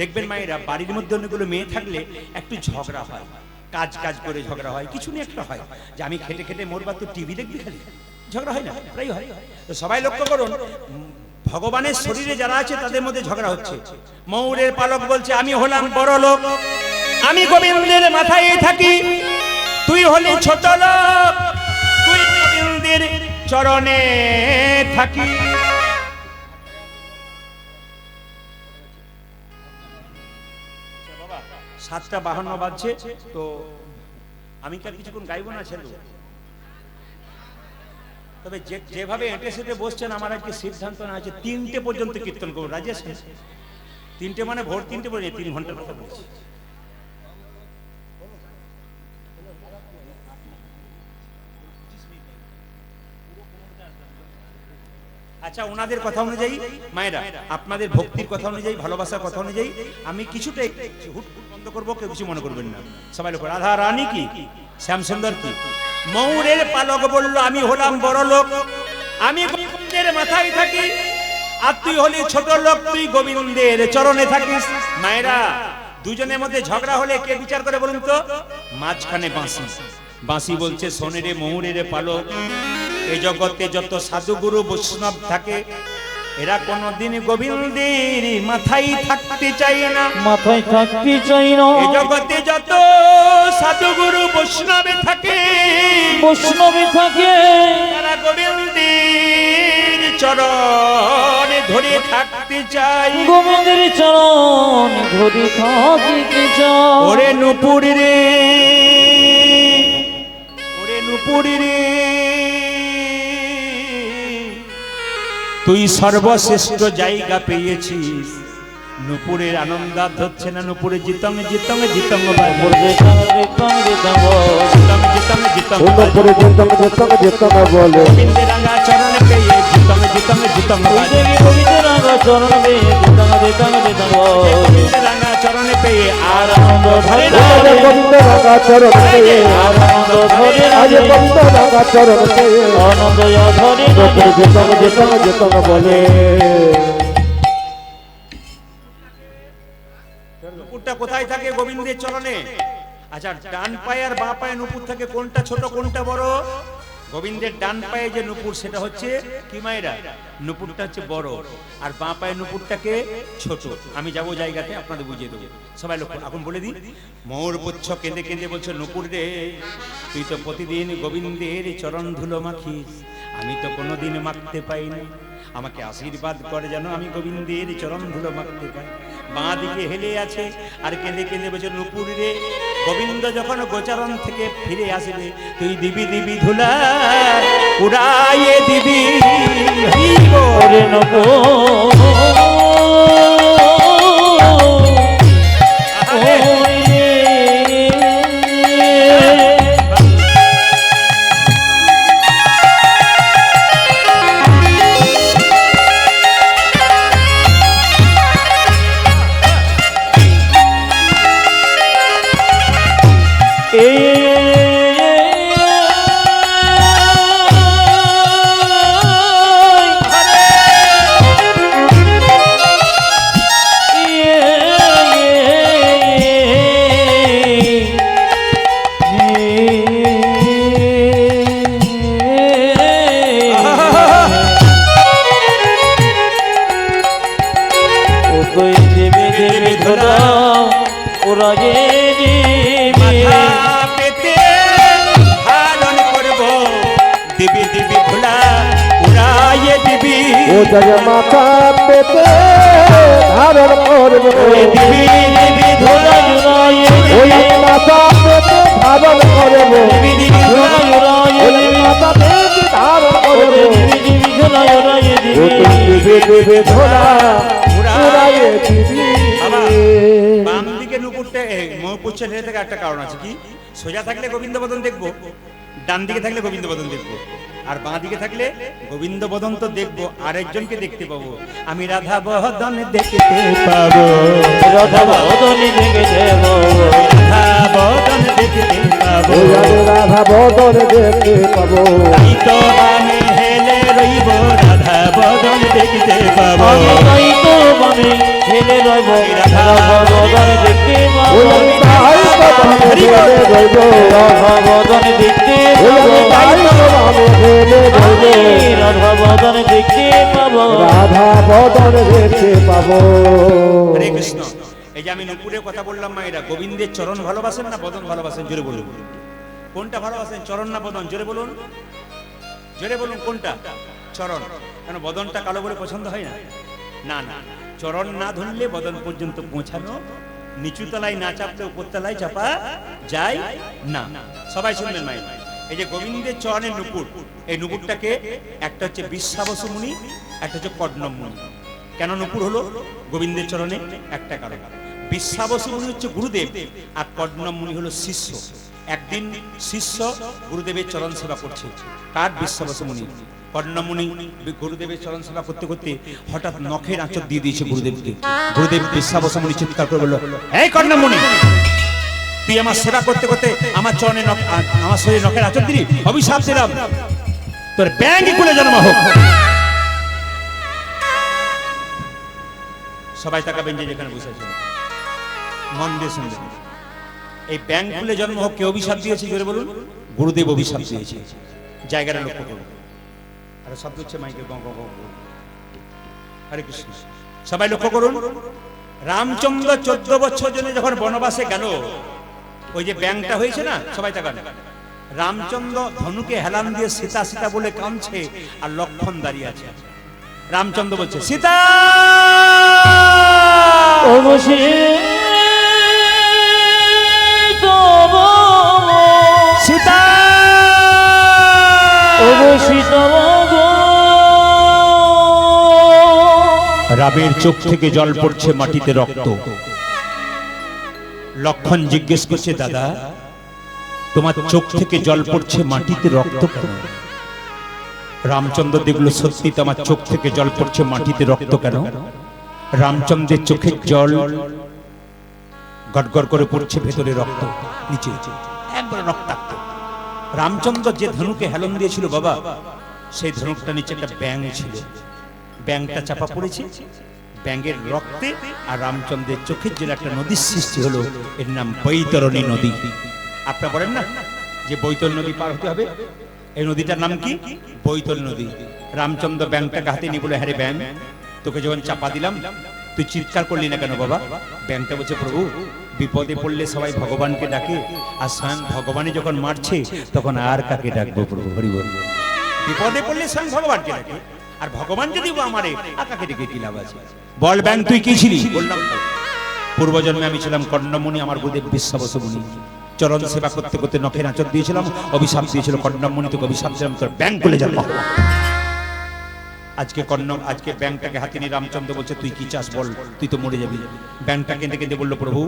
[SPEAKER 1] দেখবেন মায়েরা, বাড়ির মধ্যে অনেকগুলো মেয়ে থাকলে একটু ঝগড়া হয়, কাজ কাজ করে ঝগড়া হয়, কিছু নিয়ে একটা হয় যে আমি খেটে খেটে মরবা তো টিভি দেখবি, খালি ঝগড়া হয় না? প্রায় হয়। তো সবাই লক্ষ্য করুন, ভগবানের শরীরে যারা আছে তাদের মধ্যে ঝগড়া হচ্ছে। ময়ূরের পালক বলছে আমি হলাম বড় লোক, আমি গোবিন্দের মাথায় থাকি, তুই হলি ছোট লোক, তুই গোবিন্দের চরণে থাকি। 7:52 বাজছে, তো আমি কি আর কিছুক্ষণ গাইবো না ছেলে? তবে যেভাবে হেঁটে সেটে বসছেন, আমার আজকে সিদ্ধান্ত না আছে 3টে পর্যন্ত কীর্তন করবো। রাজি আছেন? 3টে মানে ভোর 3টে পর্যন্ত, 3 ঘন্টার কথা বলছি। আচ্ছা ওনাদের কথা অনুযায়ী মায়েরা, আপনাদের ভক্তির কথা অনুযায়ী, ভালোবাসার কথা অনুযায়ী আমি কিছুটা হুট বন্ধ করবো, কেউ কিছু মনে করবেন না। সবাই লোক রাধা রানী কি, শ্যাম সুন্দর কি। ময়ূরের পালক বলল আমি হলাম বড় লোক, আমি গোবিন্দের মাথায় থাকি, আর তুই হলি ছোট লোক, তুই গোবিন্দের চরণে থাকিস। মায়েরা দুজনের মধ্যে ঝগড়া হলে কে বিচার করে বলুন তো? মাঝখানে বাঁশি। বাঁশি বলছে শোনে রে ময়ূরের পালক, এই জগতে যত সাধুগুরু বৈষ্ণব থাকে এরা কোনদিন গোবিন্দের মাথায় থাকতে চায় না,
[SPEAKER 2] মাথায় থাকতে চাই না।
[SPEAKER 1] এই জগতে যত সাধুগুরু বৈষ্ণবে থাকে,
[SPEAKER 2] বৈষ্ণবে থাকে,
[SPEAKER 1] তারা গোবিন্দের চরণে ধরে থাকতে চায়,
[SPEAKER 2] গোবিন্দের চরণ ধরে থাকিতে চায়।
[SPEAKER 1] ওরে নুপুর রে, ওরে নুপুর রে, তুই সর্বশ্রেষ্ঠ জায়গা পেয়েছিস। নুপুরের আনন্দাত হচ্ছে না, নুপুরে জিতং জিতং জিতং
[SPEAKER 2] বলবে জিতং জিতং
[SPEAKER 1] জিতং জিতং জিতং
[SPEAKER 3] উপরে যেতম যেতম যেতম বলে
[SPEAKER 1] গোবিন্দের রাঙা চরণ পেয়ে জিতং জিতং জিতং
[SPEAKER 2] দেবী গোবিন্দের রাঙা চরণ পেয়ে জিতং জিতং জিতং
[SPEAKER 1] গোবিন্দের রাঙা চরণ পেয়ে আর
[SPEAKER 2] আনন্দ ধরে
[SPEAKER 3] আজ গোবিন্দ রাঙা চরণ পেয়ে,
[SPEAKER 2] আনন্দ ধরে
[SPEAKER 3] আজ গোবিন্দ রাঙা চরণ পেয়ে,
[SPEAKER 2] আনন্দ ধরে
[SPEAKER 3] উপরে যেতম যেতম যেতম বলে।
[SPEAKER 1] নুপুরটা কোথায় থাকে? গোবিন্দের চরণে। আচ্ছা ডান পায়ে আর বাঁ পায়ে নুপুর থাকে, কোনটা ছোট কোনটা বড়? গোবিন্দের ডান পায়ে যে নুপুর সেটা হচ্ছে কি মায়েরা? নুপুরটা হচ্ছে বড়, আর বাঁ পায়ে নুপুরটাকে ছোট। আমি যাবো জায়গাতে আপনাদের বুঝিয়ে দেবো। সবাই লোক এখন বলে দিই, ময়ূর পুচ্ছ কেঁদে কেঁদে বলছে নুপুর রে, তুই তো প্রতিদিন গোবিন্দের চরণ ধুলো মাখিস, আমি তো কোনোদিন মাখতে পাইনি, আমাকে আশীর্বাদ করে যেন আমি গোবিন্দের চরণ ধুলো মাখতে পাই। বাঁ দিকে হেলে আছে আর কেঁদে কেঁদে বলছে নুপুর রে, গোবিন্দ যখন গোচরণ থেকে ফিরে আসবে তুই দিবি দিবি ধুলা উড়াইয়ে দিবি।
[SPEAKER 2] ওরে নবো
[SPEAKER 3] ও জাগে মাথা পেতে ধারণ করব
[SPEAKER 2] ওই দেবী দেবী ধরা জুড়াই
[SPEAKER 3] ওই মাথা পেতে ধারণ করব
[SPEAKER 2] দেবী দেবী ধরা জুড়াই
[SPEAKER 3] ওই মাথা পেতে ধারণ করব
[SPEAKER 2] দেবী দেবী ধরা জুড়াই
[SPEAKER 3] ও তুমি দেবে ধরা উড়াইয়ে দিবি
[SPEAKER 1] বাবা, বাম দিকে নুপুরটা মৌপুচ্ছ ঢেলে থেকে একটা কারণ আছে কি, সোজা থাকলে গোবিন্দ বদন দেখবো, ডান দিকে থাকলে গোবিন্দ বদন দেখবো, আর বাঁ দিকে থাকলে গোবিন্দ বদন তো দেখবো, আরেকজনকে দেখতে পাবো। আমি রাধা বদন দেখতে পাবো,
[SPEAKER 2] রাধা বদনে দেখে দেব
[SPEAKER 1] রাধা বদন দেখতে পাবো,
[SPEAKER 3] ওই আমি রাধা বদন দেখতে পাবো
[SPEAKER 1] তাই তো আমি হেলে রইব, রাধা বদন দেখতে পাবো।
[SPEAKER 2] আমি তাই তো বামে ছেলে রইব রাধা বদনে দেখতে
[SPEAKER 3] ওই
[SPEAKER 2] পাবো
[SPEAKER 3] আমি তাই তো ভাবে হেলে রইব
[SPEAKER 2] রাধা বদনে দেখতে
[SPEAKER 3] ওই
[SPEAKER 2] পাবো
[SPEAKER 3] আমি তাই তো ভাবে হেলে রইব
[SPEAKER 2] রাধা বদনে দেখতে পাবো
[SPEAKER 3] রাধা বদন দেখতে পাবো
[SPEAKER 1] হরে কৃষ্ণ। এই যে আমি নুপুরের কথা বললাম, মায়েরা গোবিন্দের চরণ ভালোবাসেন না বদন ভালোবাসেন? জোরে বলুন, কোনটা ভালোবাসেন, চরণ না বদন? জোরে বলুন, জোরে বলুন কোনটা? চরণ। কেন বদনটা কালো বলে পছন্দ হয় না? না না, চরণ না ধরলে বদন পর্যন্ত পৌঁছানো, নিচু তলায় না চাপলে উপর তলায় চাপা যায় না। সবাই শুনবেন মায়ের, এই যে গোবিন্দের চরণের নুপুর, এই নুপুরটাকে একটা হচ্ছে বিশ্বাবসু মুনি, একটা হচ্ছে কর্ণম মুনি। কেন নুপুর হলো গোবিন্দের চরণে? একটা কারণ, বিশ্বাবসু মুনি হচ্ছে গুরুদেব, আর কর্ণম মুনি হলো শিষ্য। একদিন শিষ্য গুরুদেবের চরণ সেবা করছে, কার? বিশ্বাবসু মুনি। কর্ণম মুনি গুরুদেবের চরণ সেবা করতে করতে হঠাৎ নখের আঁচড় দিয়ে দিয়েছে গুরুদেবকে। গুরুদেব বিশ্বাবসু মুনি চিৎকার করে বলল, এই কর্ণম মুনি, তুই আমার সেবা করতে করতে আমার চরণে আমার শরীরে নখের আঁচড় দিলি, অভিশাপ দিলাম তোর ব্যাঙে কুলে জন্ম হোক। সবাই তাকাবেন যে যেখানে বসে আছেন, মন দিয়ে শুনবেন। এই ব্যাঙ কুলে জন্ম হোক কে অভিশাপ দিয়েছে? জোরে বলুন। গুরুদেব অভিশাপ দিয়েছে। জায়গাটা লক্ষ্য করুন। আর শব্দ হচ্ছে মাইকে গ গ গ। হরে কৃষ্ণ। সবাই লক্ষ্য করুন। রামচন্দ্র 14 বছর জন্য যখন বনবাসে গেল, ওই যে ব্যাঙটা হয়েছে না, সবাই তাকান, রামচন্দ্র ধনুকে হেলান দিয়ে সীতা সীতা বলে কাঁদছে, আর লক্ষ্মণ দাঁড়িয়ে আছে। রামচন্দ্র বলছে, সীতা সীতা রামের চোখ থেকে জল পড়ছে, মাটিতে রক্ত। লক্ষ্মণ জিজ্ঞেস করছে, দাদা তোমার চোখ থেকে জল পড়ছে, মাটিতে রক্ত কেন? রামচন্দ্র দেখলো সত্যি তো আমার চোখ থেকে জল পড়ছে, মাটিতে রক্ত কেন? রামচন্দ্রের চোখের জল গড়গড় করে পড়ছে, ভেতরে রক্ত, নিচে একবার রক্তাক্ত। রামচন্দ্র যে ধনুকে হেলন দিয়েছিল বাবা, সেই ধনুকটা নিচে একটা ব্যাঙ ছিল, ব্যাঙটা চাপা পড়েছে, ব্যাঙের রক্তে আর রামচন্দ্রের চোখের জন্য একটা নদীর সৃষ্টি হলো, এর নাম বৈতরণী নদী। আপনারা বলেন না যে বৈতরণী নদী পার হতে হবে, এই নদীটার নাম কি? বৈতরণী নদী। রামচন্দ্র ব্যাঙটাকে হাতে নিয়ে বলে, হ্যাঁ রে ব্যাঙ, তোকে যখন চাপা দিলাম তুই চিৎকার করলি না কেন বাবা? ব্যাঙটা বলছে, প্রভু বিপদে পড়লে সবাই ভগবানকে ডাকে, আর স্বয়ং ভগবানই যখন মারছে তখন আর কাকে ডাকবো প্রভু? হরি বল। বিপদে পড়লে স্বয়ং ভগবানকে ডাকে, আর ভগবান যদি আমারে আর কাকে ডেকে কি লাভ আছে? বল ব্যাঙ তুই কি ছিলি? বললাম তো, পূর্বজন্মে আমি ছিলাম কর্ণমুনি, আমার গুরুদেব বিশ্বাবসু মুনি। চরণ সেবা করতে করতে নখের আঁচড় দিয়েছিলাম, অভিশাপ দিয়েছিল কর্ণমুনি, তোকে অভিশাপ দিলাম তোর ব্যাঙ কুলে জন্ম। আজকে ব্যাংকটাকে হাতে নিয়ে রামচন্দ্র বলছে, তুই কি চাস বল, তুই তো মরে যাবি। ব্যাংকটা কেঁদে কেঁদে বললো, প্রভু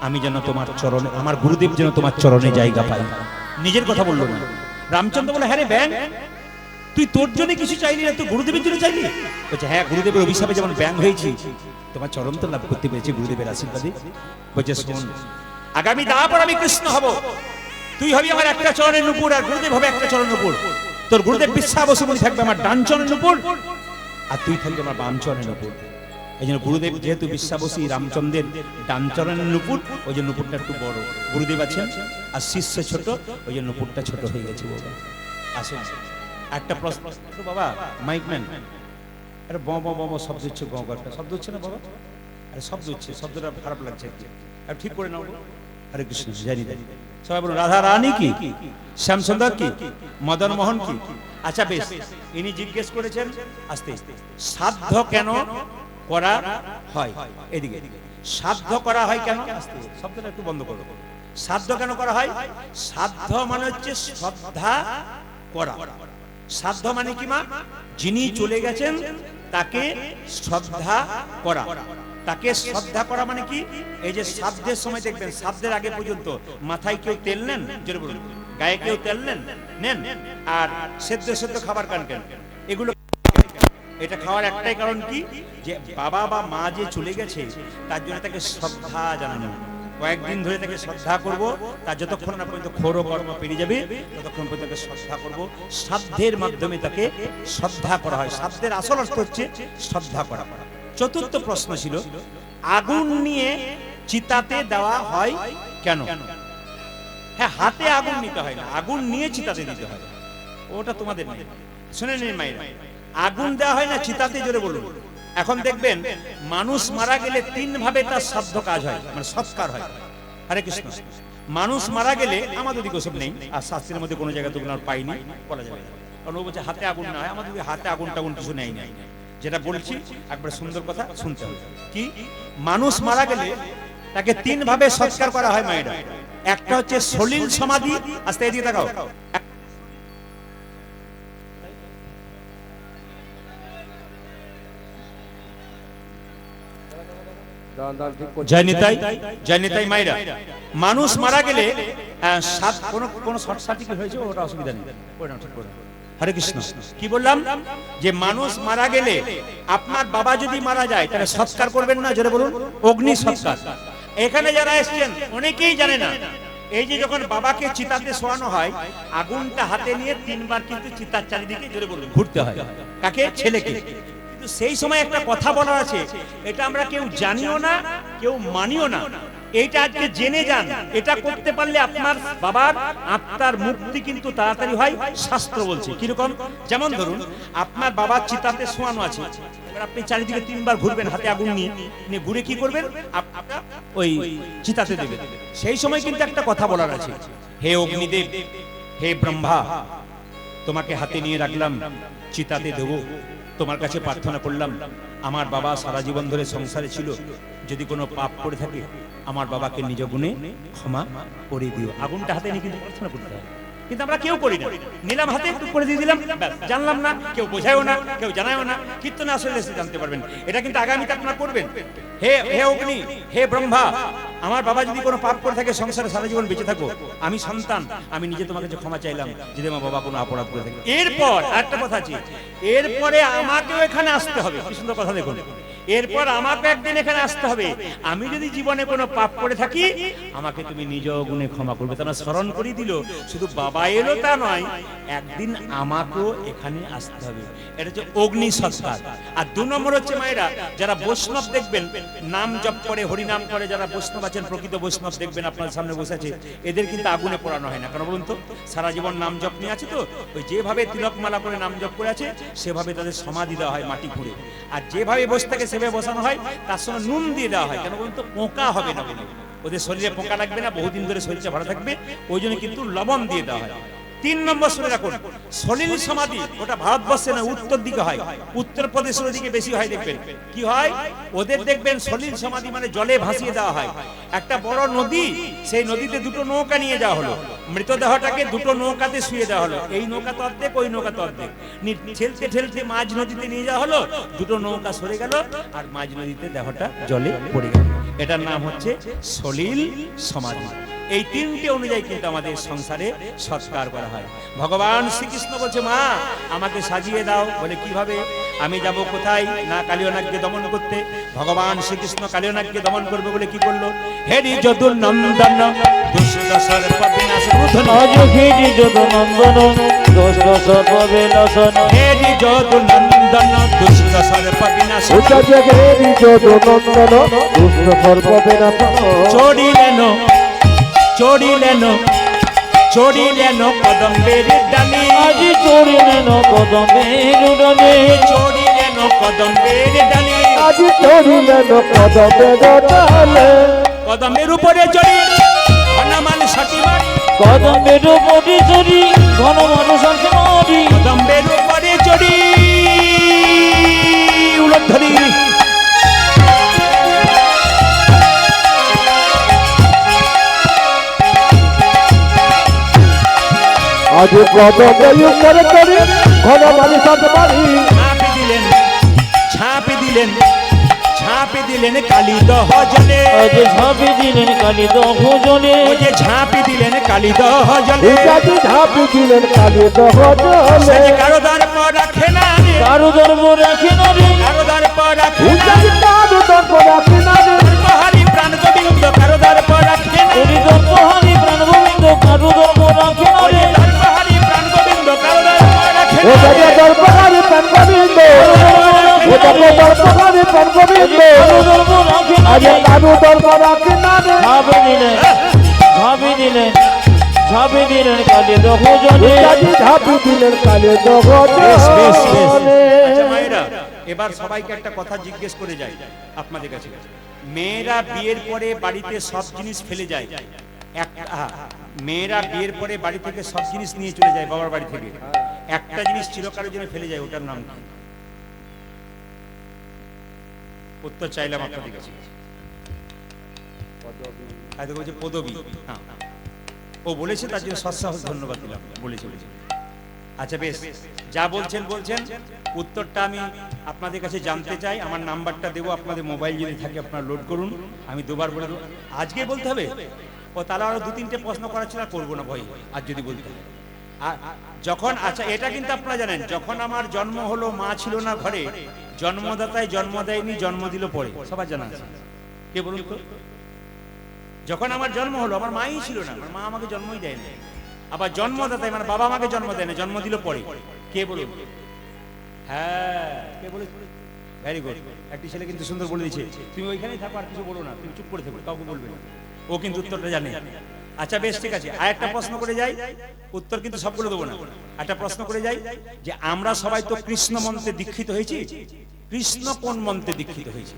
[SPEAKER 1] আমি যেন তোমার চরণে, আমার গুরুদেব যেন তোমার চরণে জায়গা পাই। নিজের কথা বললো না। রামচন্দ্র বলে, হ্যাঁ রে ব্যাং, তুই তোর জন্য কিছু চাইলি না, তুই গুরুদেবের জন্য চাইলি? বলছে, হ্যাঁ গুরুদেবের অভিশাপে যেমন ব্যাং হয়েছি, তোমার চরণ তো লাভ করতে পেরেছি গুরুদেবের আশীর্বাদে। বলছে, শোন, আগামী তারপর আমি কৃষ্ণ হব, তুই হবি আমার একটা চরণের নুপুর, আর গুরুদেব হবে একটা চরণের নুপুর। তোর গুরুদেব বিশ্বাবসু মুনি থাকবে আমার ডান চরণের নুপুর, আর তুই থাকবে আমার বাম চরণের নুপুর। এই জন্য গুরুদেব যেহেতু বিশ্বাবসী, রামচন্দ্রের ডান চরণের নুপুর, ওই যে নুপুরটা একটু বড়, গুরুদেব আছেন আর শিষ্য ছোট, ওই যে নুপুরটা ছোট হয়ে গেছে। বাবা আসুন, একটা প্রশ্ন বাবা, মাইকম্যান, আরে ব ব ব শব্দ হচ্ছে, গ একটা শব্দ হচ্ছে না বাবা? আরে শব্দ হচ্ছে, শব্দটা খারাপ লাগছে, আর ঠিক করে নাও। হরে কৃষ্ণ, জানি জানি। সবাই বলুন, রাধা রানী কি, শ্যামসুন্দর কি, মদন মোহন কি, আচ্ছা বেশ, ইনি জিজ্ঞেস করেছেন আস্তে সাধ্য কেন করা হয়, এদিকে সাধ্য করা হয় কেন, আস্তে শব্দটা একটু বন্ধ করো। সাধ্য কেন করা হয়? সাধ্য মানে হচ্ছে শ্রদ্ধা করা। সাধ্য মানে কি মা? যিনি চলে গেছেন তাকে শ্রদ্ধা করা। তাকে শ্রদ্ধা করা মানে কি? এই যে শ্রাদ্ধের সময় দেখবেন, শ্রাদ্ধের আগে পর্যন্ত মাথায় কেউ তেল নেন, জোরে বলুন, গায়ে কেউ তেল নেন, আর সেদ্ধ সেদ্ধ খাবার খান কেন? এগুলো এটা খাওয়ার একটাই কারণ কি, যে বাবা বা মা যে চলে গেছে তার জন্য তাকে শ্রদ্ধা জানানো। কয়েকদিন ধরে তাকে শ্রদ্ধা করব, তার যতক্ষণ না পর্যন্ত ক্ষোর কর্ম পেরিয়ে যাবে ততক্ষণ পর্যন্ত তাকে শ্রদ্ধা করব। শ্রাদ্ধের মাধ্যমে তাকে শ্রদ্ধা করা হয়। শ্রাদ্ধের আসল অর্থ হচ্ছে শ্রদ্ধা করা। চতুর্থ প্রশ্ন ছিল, আগুন নিয়ে চিতাতে দেওয়া হয় কেন? হ্যাঁ, হাতে আগুন নিতে হয় না, আগুন নিয়ে চিতাতে দিতে হয়। ওটা তোমাদের নেই, শুনে নিন মায়েরা। আগুন দেওয়া হয় না চিতাতে, জোরে বলুন। এখন দেখবেন মানুষ মারা গেলে তিন ভাবে তার শ্রাদ্ধ কাজ হয়, মানে সৎকার হয়। হরে কৃষ্ণ। মানুষ মারা গেলে, আমাদের দিকে সব নেই, আর শাস্ত্রের মধ্যে কোনো জায়গায় তোমরা পাইনি, বলা যাবে না। কারণ ও বলছে হাতে আগুন না হয়, আমাদের হাতে আগুন টাগুন কিছু নেই। যেটা বলছি একবার সুন্দর কথা শুনতে হবে। কি? মানুষ মারা গেলে তাকে তিন ভাবে সৎকার করা হয় মায়েরা। একটা হচ্ছে সলিল সমাধি, আস্তে এদিকে তাকাও। জয় নিতাই মায়েরা। মানুষ মারা গেলে কোন শর্ট সার্কিট হয়েছে, ওটা অসুবিধা নেই, ঠিক করে। হরে কৃষ্ণ। কি বললাম? যে মানুষ মারা গেলে, আপনার বাবা যদি মারা যায় তাহলে সৎকার করবেন না, জোরে বলুন, অগ্নি সৎকার। এখানে যারা এসেছেন অনেকেই জানে না, এই যে যখন বাবাকে চিতাতে শোয়ানো হয়, আগুনটা হাতে নিয়ে তিনবার কিন্তু চিতার চারিদিকে, জোরে বলুন, ঘুরতে হয়। কাকে? ছেলেকে। কিন্তু সেই সময় একটা কথা বলার আছে, এটা আমরা কেউ জানিও না, কেউ মানিও না। এইটা আজকে জেনে যান। এটা করতে পারলে আপনার বাবার আত্মার মুক্তি কিন্তু তাড়াতাড়ি হয়, শাস্ত্র বলছে। কিরকম? যেমন ধরুন, আপনার বাবার চিতাতে শোয়ানো আছে, এবার আপনি চারিদিকে তিনবার ঘুরবেন হাতে আগুন নিয়ে, ঘুরে কি করবেন? আপনারা ওই চিতাতে দেবেন। সেই সময় কিন্তু একটা কথা বলার আছে, হে অগ্নিদেব, হে ব্রহ্মা, তোমাকে হাতে নিয়ে রাখলাম, চিতাতে দেবো, তোমার কাছে প্রার্থনা করলাম, আমার বাবা সারা জীবন ধরে সংসারে ছিল, যদি কোনো পাপ করে থাকে আমার বাবাকে নিজ গুণে ক্ষমা করে দিও। আগুনটা হাতে নিয়ে কিন্তু প্রার্থনা করতে হয়, কিন্তু আমরা কেউ করি না। নিলাম হাতে, একটু করে দিয়ে দিলাম, ব্যাস, জানলাম না, কেউ বোঝায়ও না, কেউ জানায়ও না। কীর্তনে আসলে এসে জানতে পারবেন। এটা কিন্তু আগামীতে আপনারা করবেন। হে অগ্নি, হে ব্রহ্মা, আমার বাবা যদি কোনো পাপ করে থাকে, সংসারে সারা জীবন বেঁচে থাকো, আমি সন্তান, আমি নিজে তোমাকে যে ক্ষমা চাইলাম, যদি আমার বাবা কোনো অপরাধ করে থাকে। এরপর একটা কথা আছে, এরপরে আমাকেও এখানে আসতে হবে। কি সুন্দর কথা দেখুন। এরপর আমাকে একদিন এখানে আসতে হবে। আমি যদি জীবনে কোনো পাপ করে থাকি, আমাকে তুমি নিজ গুণে ক্ষমা করবে। তারা স্মরণ করিয়ে দিল, শুধু বাবা এলো তা নয়, একদিন আমাকেও এখানে আসতে হবে। এটা হচ্ছে অগ্নি সৎকার। আর দু নম্বর হচ্ছে মায়েরা, যারা বৈষ্ণব দেখবেন, নাম জপ করে, হরিনাম করে, যারা বৈষ্ণব আছেন, প্রকৃত বৈষ্ণব দেখবেন আপনার সামনে বসে আছে, এদের কিন্তু আগুনে পোড়ানো হয় না। কারণ বলুন তো, সারা জীবন নাম জপ নিয়ে আছে তো, ওই যেভাবে তিলকমালা করে নাম জপ করে আছে, সেভাবে তাদের সমাধি দেওয়া হয় মাটি খুঁড়ে। আর যেভাবে বসে থাকে সেভাবে বসানো হয়, তার সঙ্গে নুন দিয়ে দেওয়া হয়। কেন বলুন তো? পোকা হবে না বলে, ওদের শরীরে পোকা লাগবে না, বহুদিন ধরে শরীরটা ভালো থাকবে, ওই জন্য কিন্তু লবণ দিয়ে দেওয়া হয়। তিন নম্বর শুনে রাখুন, সলিল সমাধি, ওটা ভারতবর্ষে না, উত্তর দিকে হয়, উত্তরপ্রদেশের দিকে বেশি হয়। দেখবেন কি হয়, ওদের দেখবেন সলিল সমাধি মানে জলে ভাসিয়ে দেওয়া হয়। একটা বড় নদী, সেই নদীতে দুটো নৌকা নিয়ে যাওয়া হলো, মৃতদেহটাকে দুটো নৌকাতে শুয়ে দেওয়া হলো, এই নৌকা তো অর্ধেক, ওই নৌকা তো অর্ধেক, ঠেলতে ঠেলতে মাঝ নদীতে নিয়ে যাওয়া হলো, দুটো নৌকা সরে গেল, আর মাঝ নদীতে দেহটা জলে পড়ে গেল। এটার নাম হচ্ছে সলিল সমাধি। এই তিনটে অনুযায়ী কিন্তু আমাদের সংসারে সৎকার করা হয়। ভগবান শ্রীকৃষ্ণ বলছে, মা আমাকে সাজিয়ে দাও। বলে কিভাবে? আমি যাব কোথায়? না কালিয়নাগকে দমন করতে। ভগবান শ্রীকৃষ্ণ কালিয়নাগকে দমন করবে বলে কি করলো? হেরি যদুর নন্দন দুষ্ট সর্প বিনাশ রুধন,
[SPEAKER 2] হেরি যদু নন্দন দুষ্ট সর্প বিনাশন,
[SPEAKER 1] হেরি যদুর নন্দন দুষ্ট সর্প বিনাশ,
[SPEAKER 3] হেরি যদু নন্দন দুষ্ট সর্প বিনাশন।
[SPEAKER 1] চড়িলেন কদম্বের ডালে,
[SPEAKER 2] আজি চড়িলেন কদম্বের ডালে,
[SPEAKER 1] চড়িলেন কদম্বের ডালে,
[SPEAKER 3] আজি চড়িলেন কদম্বের ডালে।
[SPEAKER 1] কদম্বের উপরে চড়ি ঘনমাল সাথী মারি,
[SPEAKER 2] কদম্বের উপরে চড়ি ঘনমাল সাথী মারি,
[SPEAKER 1] কদম্বের
[SPEAKER 3] আজ কদমে উপরে করি ঘন বাড়ি সাত বাড়ি
[SPEAKER 1] ঝাঁপি দিলেন ঝাঁপি দিলেন কালী দহ জলে
[SPEAKER 2] আজ ঝাঁপি দিলেন কালী দহ জলে
[SPEAKER 1] ওই যে ঝাঁপি দিলেন কালী দহ জলে
[SPEAKER 3] উজাজি ঝাঁপি দিলেন কালী দহ জলে
[SPEAKER 1] কারো দ্বার পর রাখে না রে
[SPEAKER 2] কারো ধর্ম রাখে না রে
[SPEAKER 1] কারো দ্বার পর রাখে না
[SPEAKER 3] উজাজি কারো দর্প রাখে না রে
[SPEAKER 1] ধর্মহারি প্রাণ গোবিন্দ কারো দ্বার পর রাখে না
[SPEAKER 2] ওরে ধর্মহারি প্রাণ গোবিন্দ কারো ধর্ম রাখে না রে
[SPEAKER 1] ধর্মহারি প্রাণ গোবিন্দ কারো দ্বার পর রাখে না
[SPEAKER 3] উজাজি দর্পহারি প্রাণ গোবিন্দ উজাজি দর্পহারি প্রাণ গোবিন্দ
[SPEAKER 2] কারো ধর্ম রাখে না
[SPEAKER 3] আজ
[SPEAKER 2] রে
[SPEAKER 3] কারো দর্প রাখে না রে
[SPEAKER 2] ঝাঁপি দিলেন ঝাঁপি দিলেন কালী দহ জলে
[SPEAKER 3] উজাজি ঝাঁপি দিলেন কালী দহ জলে
[SPEAKER 1] আচ্ছা মায়েরা এবার সবাইকে একটা কথা জিজ্ঞেস করে যাই আপনাদের কাছে মেয়েরা বিয়ের পরে বাড়িতে সব জিনিস ফেলে যায় মেয়েরা বিয়ের পরে বাড়ি থেকে সব জিনিস নিয়ে চলে যায় বাবার বাড়ি থেকে একটা জিনিস চিরকালের জন্য ফেলে যায় ওটার নাম কি উত্তর চাইলাম আপনাদের কাছে হয়তো বলছে পদবী হ্যাঁ ও বলেছে তার জন্য সৎসাহস ধন্যবাদ দিলাম বলেছে আচ্ছা বেশ যা বলছেন উত্তরটা আমি আপনাদের কাছে জানতে চাই আমার নাম্বারটা দেবো আপনাদের মোবাইল যদি থাকে আপনারা লোড করুন আমি দুবার বলে দেবো আজকে বলতে হবে ও তাহলে আরো দু তিনটে প্রশ্ন করার ছিল করবো না ভয় আজ যদি বলতে হবে যখন আচ্ছা এটা কিন্তু আপনারা জানেন যখন আমার জন্ম হলো মা ছিল না ঘরে জন্মদাতায় জন্ম দেয়নি জন্ম দিল পরে সবার জানা আছে কে বলুন তো যখন আমার জন্ম হলো আমার মাই ছিল না আমার মা আমাকে জন্মই দেয়নি আবার জন্মদাতায় মানে বাবা আমাকে জন্ম দেয়নি জন্ম দিল পরে কে বলুন হ্যাঁ কে বলে ভেরি গুড একটি ছেলে কিন্তু সুন্দর বলে দিয়েছে তুমি ওইখানেই থাকো আর কিছু বলো না তুমি চুপ করে থাকো কাউকে বলবে না ও কিন্তু উত্তরটা জানে আচ্ছা বেশ ঠিক আছে আর একটা প্রশ্ন করে যাই উত্তর কিন্তু সবগুলো দেবো না একটা প্রশ্ন করে যাই যে আমরা সবাই তো কৃষ্ণ মন্ত্রে দীক্ষিত হয়েছি কৃষ্ণ কোন মন্ত্রে দীক্ষিত হয়েছি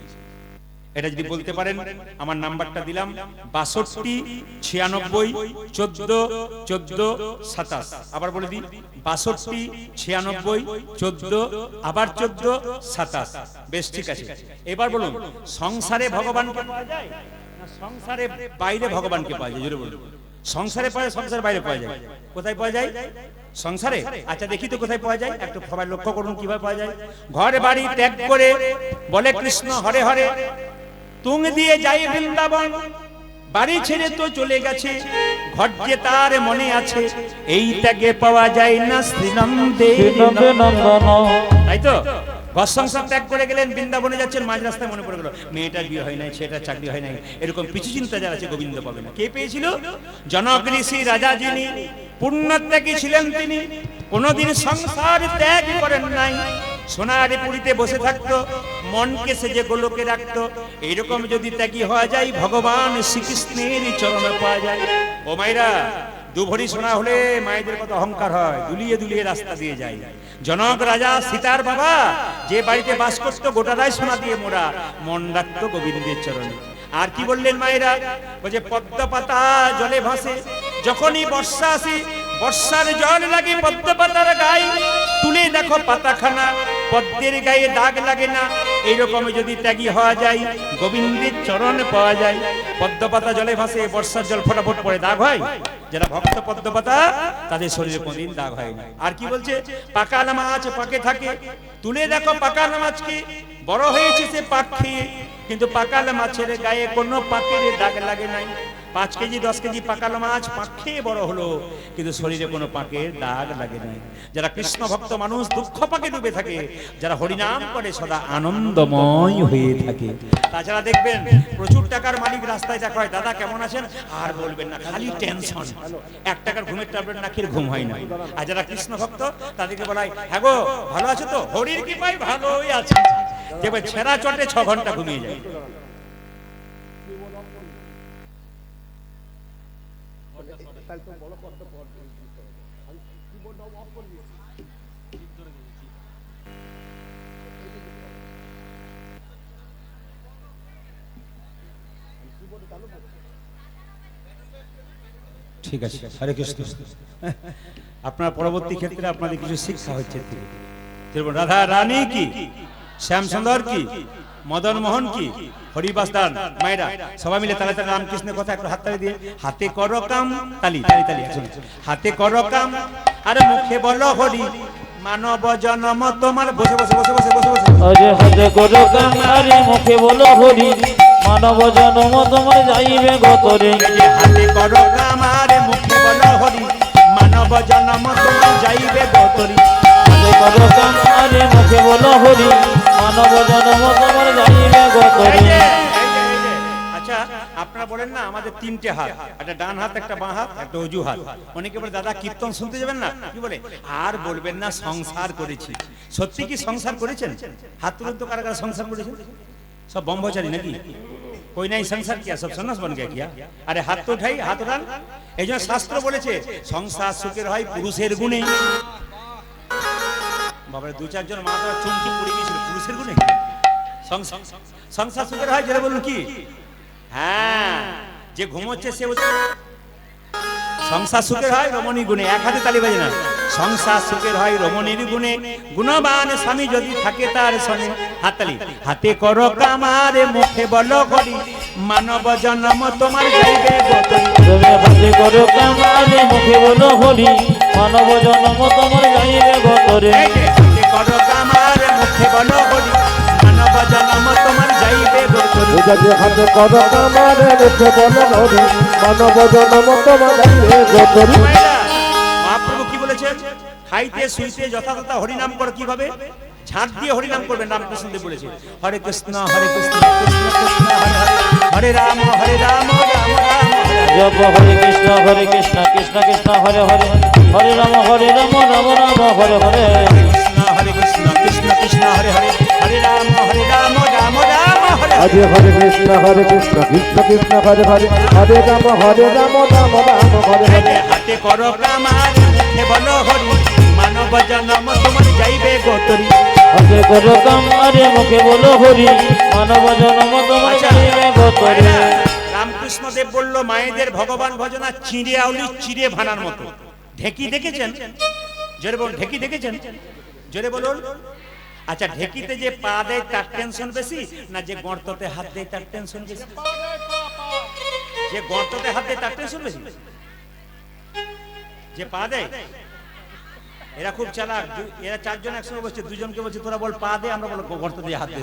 [SPEAKER 1] এটা যদি বলতে পারেন আমার নাম্বারটা দিলাম 62 96 14 14 27 আবার বলে দিই 62 96 14 আবার 14 27 বেশ ঠিক আছে এবার বলুন সংসারে ভগবানকে পাওয়া যায় না সংসারে বাইরে ভগবানকে পাওয়া যায় জোরে বলুন সংসারে পাওয়া যায় সংসারের বাইরে পাওয়া যায় কোথায় পাওয়া যায় সংসারে আচ্ছা দেখি তো কোথায় পাওয়া যায় একটু সবাই লক্ষ্য করুন কিভাবে পাওয়া যায় ঘর বাড়ি ত্যাগ করে বলে কৃষ্ণ হরে হরে তুং দিয়ে যাই বৃন্দাবন বাড়ি ছেড়ে তো চলে গেছে ঘর যে তার মনে আছে এই ত্যাগে পাওয়া যায় না শ্রীনন্দে
[SPEAKER 2] নন্দন
[SPEAKER 1] তাই তো ঘর সংসার ত্যাগ করে গেলেন বৃন্দাবনে যাচ্ছেন মাঝ রাস্তায় মনে পড়ে গেল মেয়েটার বিয়ে হয় নাই ছেলেটার চাকরি হয় নাই এরকম পিছু চিন্তা যারা আছে গোবিন্দ পাবে না কে পেয়েছিল জনক ঋষি রাজা যিনি পুণ্যত্যাগী ছিলেন তিনি কোনদিন সংসার ত্যাগ করেন নাই সোনারে পুরীতে বসে থাকতো মনকে সেজে গোলকে রাখতো এইরকম যদি ত্যাগী হওয়া যায় ভগবান শ্রীকৃষ্ণের চরণে পাওয়া যায় ও মায়েরা দুভরি সোনা হলে মায়েদের কত অহংকার হয় দুলিয়ে দুলিয়ে রাস্তা দিয়ে যায় জনক রাজা সীতার বাবা যে বাড়িতে বাস করতো গোটাটাই সোনা দিয়ে মোড়া মন রাখতো গোবিন্দের চরণে আর কি বললেন মায়েরা ওই যে পদ্ম পাতা জলে ভাসে যখনই বর্ষা আসে বর্ষার জল লাগে পদ্ম পাতার গায়ে তুলে দেখো পাতাখানা পদ্মের গায়ে দাগ লাগে না এইরকম যদি ত্যাগী হওয়া যায় গোবিন্দের চরণ পাওয়া যায় পদ্ম পাতা জলে ভাসে বর্ষার জল ফটাফট পড়ে দাগ হয় যারা ভক্ত পদ্ম পাতা তাদের শরীরে কোনদিন দাগ হয় না আর কি বলছে পাকাল মাছ পাকে থাকে তুলে দেখো পাকাল মাছকে বড় হয়েছে সে পাক খেয়ে কিন্তু পাকাল মাছের গায়ে কোনো পাকের দাগ লাগে নাই 5 কেজি 10 কেজি পাকালো মাছ পাক খেয়ে বড় হলো কিন্তু শরীরে কোনো পাকের দাগ লাগে নাই যারা কৃষ্ণ ভক্ত মানুষ দুঃখ পাকে ডুবে থাকে যারা হরিনাম করে সদা আনন্দময় হয়ে থাকে তাছাড়া দেখবেন প্রচুর টাকার মালিক রাস্তায় দেখা হয় দাদা কেমন আছেন আর বলবেন না খালি টেনশন 1 টাকার ঘুমের ট্যাবলেট না খেয়ে ঘুম হয় না আর যারা কৃষ্ণ ভক্ত তাদেরকে বলা হয় হ্যাঁ গো ভালো আছে তো হরির কৃপায় ভালোই আছে দেখবে ছেঁড়া চটে 6 ঘন্টা ঘুমিয়ে যায় ঠিক আছে হরে কৃষ্ণ আপনার পরবর্তী ক্ষেত্রে আপনাদের কিছু শিক্ষা হচ্ছে রাধা রানী কি শ্যামসুন্দর কি, মদন মোহন কি, হরিবাস দান। মায়েরা সবাই মিলে তালে তালে রামকৃষ্ণের কথা একটু হাততালি দিয়ে, হাতে করো কাম, তালি তালি তালি, হাতে করো কাম আরে মুখে বলো হরি, মানব জনম তোমার। বসে বসে বসে বসে বসে বসে
[SPEAKER 2] আরে হাতে করো কাম আরে মুখে বলো হরি, মানব জনম তোমার যাইবে গতরে।
[SPEAKER 1] হাতে করো কাম আরে মুখে বলো হরি, মানব জনম তোমার যাইবে গতরি।
[SPEAKER 2] হাতে করো কাম আরে মুখে বলো হরি, মানব জনম তোমার যাইবে গতরে।
[SPEAKER 1] আচ্ছা আপনারা বলেন না আমাদের তিনটে হাত, একটা ডান হাত, একটা বাঁ হাত, একটা অজু হাত। অনেকে বলে দাদা কীর্তন শুনতে যাবেন না, কি বলে আর বলবেন না সংসার করেছি। সত্যি কি সংসার করেছেন? হাত তুলুন তো, কারা কারা সংসার করেছেন? সব ব্রহ্মচারী নাকি? कोई नहीं संसार किया, सब सन्यास बन गया किया। अरे हाथ तो उठाई, हाथ उठान। এই জন্য শাস্ত্র বলেছে সংসার সুখের হয় পুরুষের গুণে। বাবারে দু চারজন মা তো চুমকি পড়ে গিয়েছিল পুরুষের গুণে। সংসার সুখের হয়, যেটা বলুন কি, হ্যাঁ যে ঘুমোচ্ছে সে সংসার সুখের হয় রমণীর গুণে। এক হাতে তালি বাজে না। সংসার সুখের হয় রমণীর গুণে, গুণবান স্বামী যদি থাকে তার সনে। হাততালি। হাতে করো কামারে মুখে বলো হরি, মানব জন্ম তোমার যাইবে গতরি।
[SPEAKER 2] হাতে করো কামারে মুখে বলো হরি, মানব জন্ম তোমার যাইবে গতরে।
[SPEAKER 1] হাতে করো কামারে মুখে বলো হরি, মানব জন্ম তোমার যাইবে গতরি।
[SPEAKER 3] হাতে করো কামারে মুখে বলো হরি, মানব জন্ম তোমার যাইবে গতরি।
[SPEAKER 1] মহাপ্রভু কি বলেছেন? খাইতে শুইতে যথাযথা হরিনাম করো। কিভাবে? ঝাঁট দিয়ে হরিনাম করবেন। রামকৃষ্ণ দেব বলেছে হরে কৃষ্ণ হরে কৃষ্ণ কৃষ্ণ কৃষ্ণ হরে হরে, হরে রাম রাম রাম রাম হরে।
[SPEAKER 2] জপ হরে কৃষ্ণ কৃষ্ণ কৃষ্ণ হরে হরে, হরে রাম রাম রাম হরে হরে।
[SPEAKER 1] হরে কৃষ্ণ কৃষ্ণ কৃষ্ণ হরে হরে, হরে রাম রাম রাম হরে।
[SPEAKER 3] আজ হরে কৃষ্ণ কৃষ্ণ কৃষ্ণ হরে হরে, হরে রাম রাম রাম হরে হরে।
[SPEAKER 1] হাতে করো কামার মুখে বলো হরি, মানব জন্ম তোমার যাইবে গতরি।
[SPEAKER 2] হাতে করো কামারে মুখে বলো হরি, মানব জন্ম তোমার যাইবে গতরে।
[SPEAKER 1] রামকৃষ্ণ দেব বলল মায়েদের ভগবান ভজনা চিড়ে আউলি চিড়ে ভানার মতো। ঢেকি দেখেছেন? জোরে বলুন, ঢেকি দেখেছেন? জোরে বলুন। আচ্ছা ঢেকিতে যে পা দেয় তার টেনশন বেশি, না যে গর্ততে হাত দেয় তার টেনশন বেশি? যে গর্ততে হাত দেয় তার টেনশন বেশি। যে পা দেয় এরা খুব চালাক। এরা চারজন একসঙ্গে বসছে, দুজনকে বলছে তোরা বল পা দে, আমরা বলো গর্ত দিয়ে হাত দে।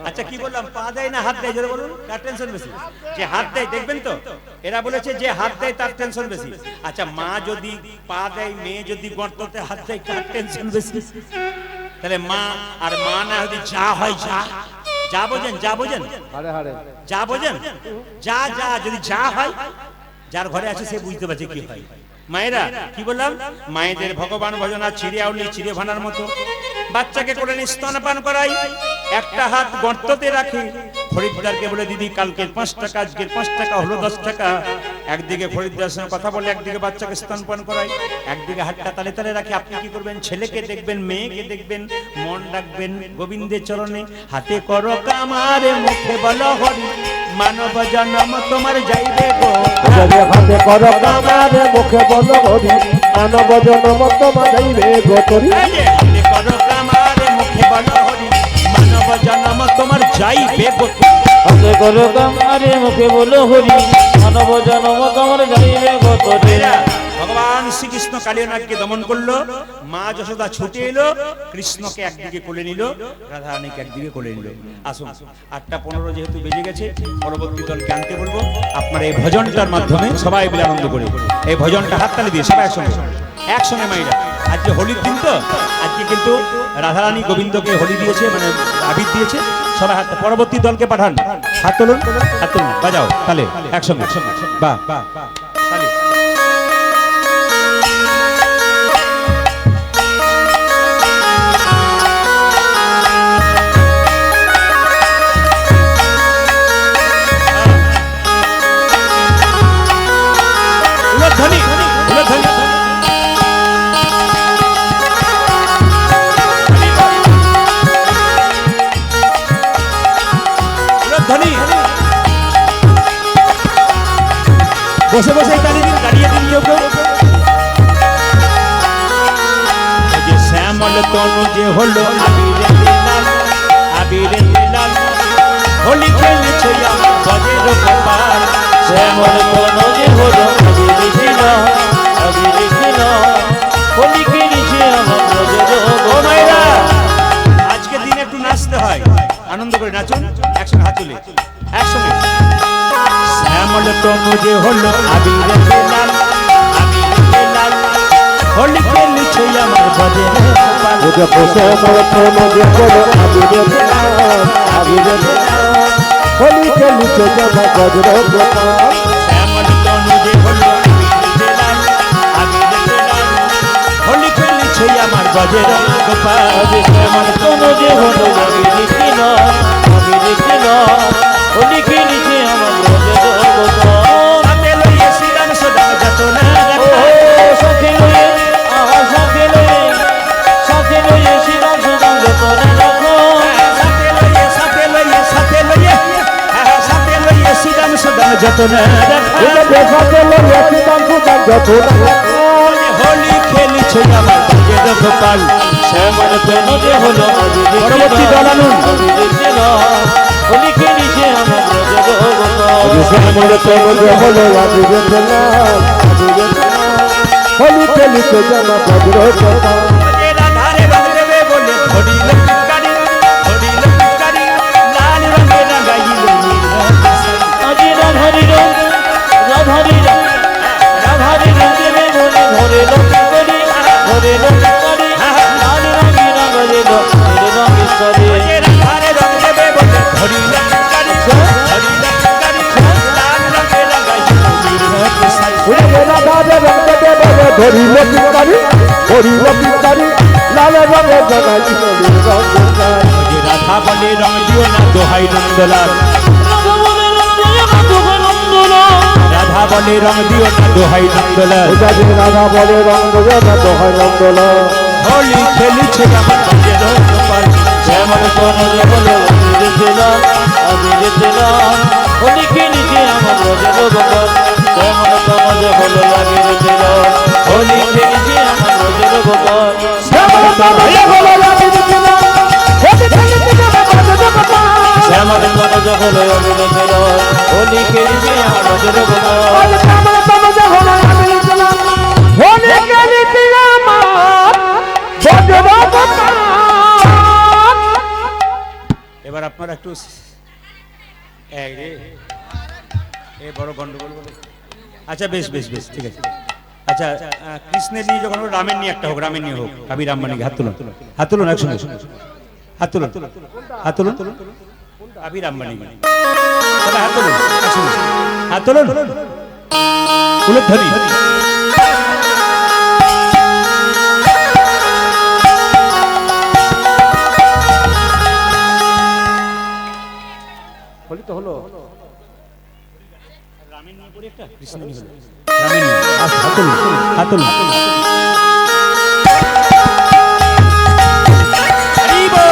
[SPEAKER 1] আচ্ছা কি বললাম, পা দেয় না হাত দেয়? জোরে বলুন, কার টেনশন বেশি? যে হাত দেয়, দেখবেন তো এরা বলেছে যে হাত দেয় তার টেনশন বেশি। আচ্ছা মা যদি পা দেয়, মেয়ে যদি গর্ততে হাত দেয়, কার টেনশন বেশি? তাহলে মা আর মা না যদি যা হয় যা, যা বোঝেন, যা বোঝেন,
[SPEAKER 3] হরে হরে
[SPEAKER 1] যা বোঝেন, যা যা যদি যা হয়, যার ঘরে আছে সে বুঝতে পারছে কি হয়। মায়েরা কি বললাম, মায়েদের ভগবান ভজনা চিড়ে আউলি চিড়ে ভানার মতো। বাচ্চাকে করে স্তনপান করাই, একটা হাত গর্ততে রাখে। খরিদ্দারকে বলে দিদি কালকের 5 টাকা, আজকের 5 টাকা হলো 10 টাকা। একদিকে খরিদ্দারের সঙ্গে কথা বলে, একদিকে বাচ্চাকে স্তনপান করাই, একদিকে হাতটা তালে তালে রাখে। আপনি কি করবেন? ছেলেকে দেখবেন, মেয়েকে দেখবেন, মন রাখবেন গোবিন্দের চরণে। হাতে করো কামারে মুখে বলো হরি, মানব জন্ম তোমার যাইবে গো।
[SPEAKER 3] হাতে করো কামারে মুখে বলো হরি, মানব জন্ম তোমার যাইবে গতরি।
[SPEAKER 1] হাতে করো কামারে মুখে বলো হরি, মানব জন্ম তোমার যাইবে গো।
[SPEAKER 2] হাতে করো কামারে মুখে বলো হরি, মানব জন্ম তোমার যাইবে গতরে।
[SPEAKER 1] ভগবান শ্রীকৃষ্ণ কালিয়ানাগকে দমন করলো। মা যশোদা ছুটে এলো, কৃষ্ণকে একদিকে কোলে নিল, রাধা রানীকে একদিকে কোলে নিল। আসুন 8:15 যেহেতু বেজে গেছে, পরবর্তী দলকে আনতে বলবো। আপনারা এই ভজনটার মাধ্যমে সবাই মিলে আনন্দ করে এই ভজনটা হাততালি দিয়ে সবাই একসঙ্গে মাইরা। আজকে হোলির দিন তো, আজকে কিন্তু রাধারানী গোবিন্দকে হোলি দিয়েছে, মানে আবির দিয়েছে। সবাই হাত, পরবর্তী দলকে পাঠান। হাত তুলুন, হাত তুলুন, বাজাও তাহলে একসঙ্গে। বাহ বাহ তাহলে ধনী ধনী ধনী বসে বসে তালি দিন, দাঁড়িয়ে দিন কেউ কেউ। যে শ্যামল তনু যে হলো আবিরে দিলাম, আবিরে লাল হোলি খেলেছে আমার ব্রজের গোপাল
[SPEAKER 2] শ্যামল তনু যে হলো আবির লাল হোলি খেলেছে আমার ব্রজের
[SPEAKER 1] ও মায়েরা
[SPEAKER 2] গোপাল।
[SPEAKER 1] আজকে দিনে একটু নাচতে হয় আনন্দ করে নাচুন একসঙ্গে হাত তুলে একসঙ্গে শ্যামল তনু যে হলো আবিরে লাল হোলি খেলেছে আমার ব্রজের গোপাল
[SPEAKER 3] বুঝে বসে মরতন যে হলো আবিরে হোলি খেলিছে জামা বজ্র গোপাল
[SPEAKER 1] শ্যামল তনু যে হলো হোলি খেলেছে আমার ব্রজের গোপাল
[SPEAKER 2] শ্যামল তনু যে হলো আবির হোলি খেলেছে আমার ব্রজের গোপাল।
[SPEAKER 1] সাথে লইয়ে শ্রীরাম সদা যত না
[SPEAKER 2] সাথে লয়ে সাথে লয়ে শ্রীরাম সুদাম যতন রাখো
[SPEAKER 1] সাথে লইয়ে শ্রীরাম সদা যত না
[SPEAKER 3] বুঝে দেখাতে লইয়া সীতাম সুতাম যত
[SPEAKER 1] হোলি খেলেছে আমার ব্রজের গোপাল
[SPEAKER 2] শ্যামল তনু যে হলো
[SPEAKER 1] পরবর্তী দলানুন
[SPEAKER 2] হোলি খেলেছে আমার ব্রজের গোপাল।
[SPEAKER 3] মরতন যে হলো আবিরে হোলি খেলিছে জামা বজ্র গোপাল
[SPEAKER 1] রাধারে রং দেবে বলে ধরিল পিচকারি লাল রঙে রাঙাইল
[SPEAKER 2] আজি রাধারি রং দেবে বলে ধরে লক্ষ্মী লাল রঙি রাঙালে রঙ ঈশ্বরী।
[SPEAKER 1] রাধারে রং দেবে বলে ধরিল পিচকারি লাল রঙে রাঙাইল
[SPEAKER 3] রাধারে রঙ দেবে বলে ধরিল পিচকারি লাল রঙে জগাই
[SPEAKER 1] রাধা বলে রং দিও না দোহাই নন্দলাল রাধা বলে রং দিও না দোহাই নন্দলাল
[SPEAKER 3] রাধা বলে রঙ দেবে না তো হয় নন্দল
[SPEAKER 1] হোলি খেলিছে আমার ব্রজের গোপাল
[SPEAKER 2] শ্যামল তনু যে হলো আবির দিলাম হোলি খেলেছে আমার ব্রজের গোপাল। শ্যামল তনু যে হলো আবির দিলাম হোলি খেলেছে আমার ব্রজের গোপাল।
[SPEAKER 1] শ্যামল তনু যে হলো আবির দিলাম
[SPEAKER 2] হোলি খেলেছে আমার ব্রজের গোপাল।
[SPEAKER 1] এবার আপনারা একটু এ বড় গন্ডগোল বলে আচ্ছা বেশ ঠিক আছে আচ্ছা কৃষ্ণের নিয়ে যখন হোক, রামের নিয়ে একটা হোক রামের নিয়ে হোক কাবির আম্বানি হাত তুলুন একসঙ্গে হাত তুলুন কাবির আম্বানি হাত তুলুন উলুধ্বনি
[SPEAKER 3] হোলি তো হলো
[SPEAKER 1] রামের নিয়ে পড়ি একটা কৃষ্ণের নিয়ে হলো রামের নিয়ে হাত তুলুন হরি বল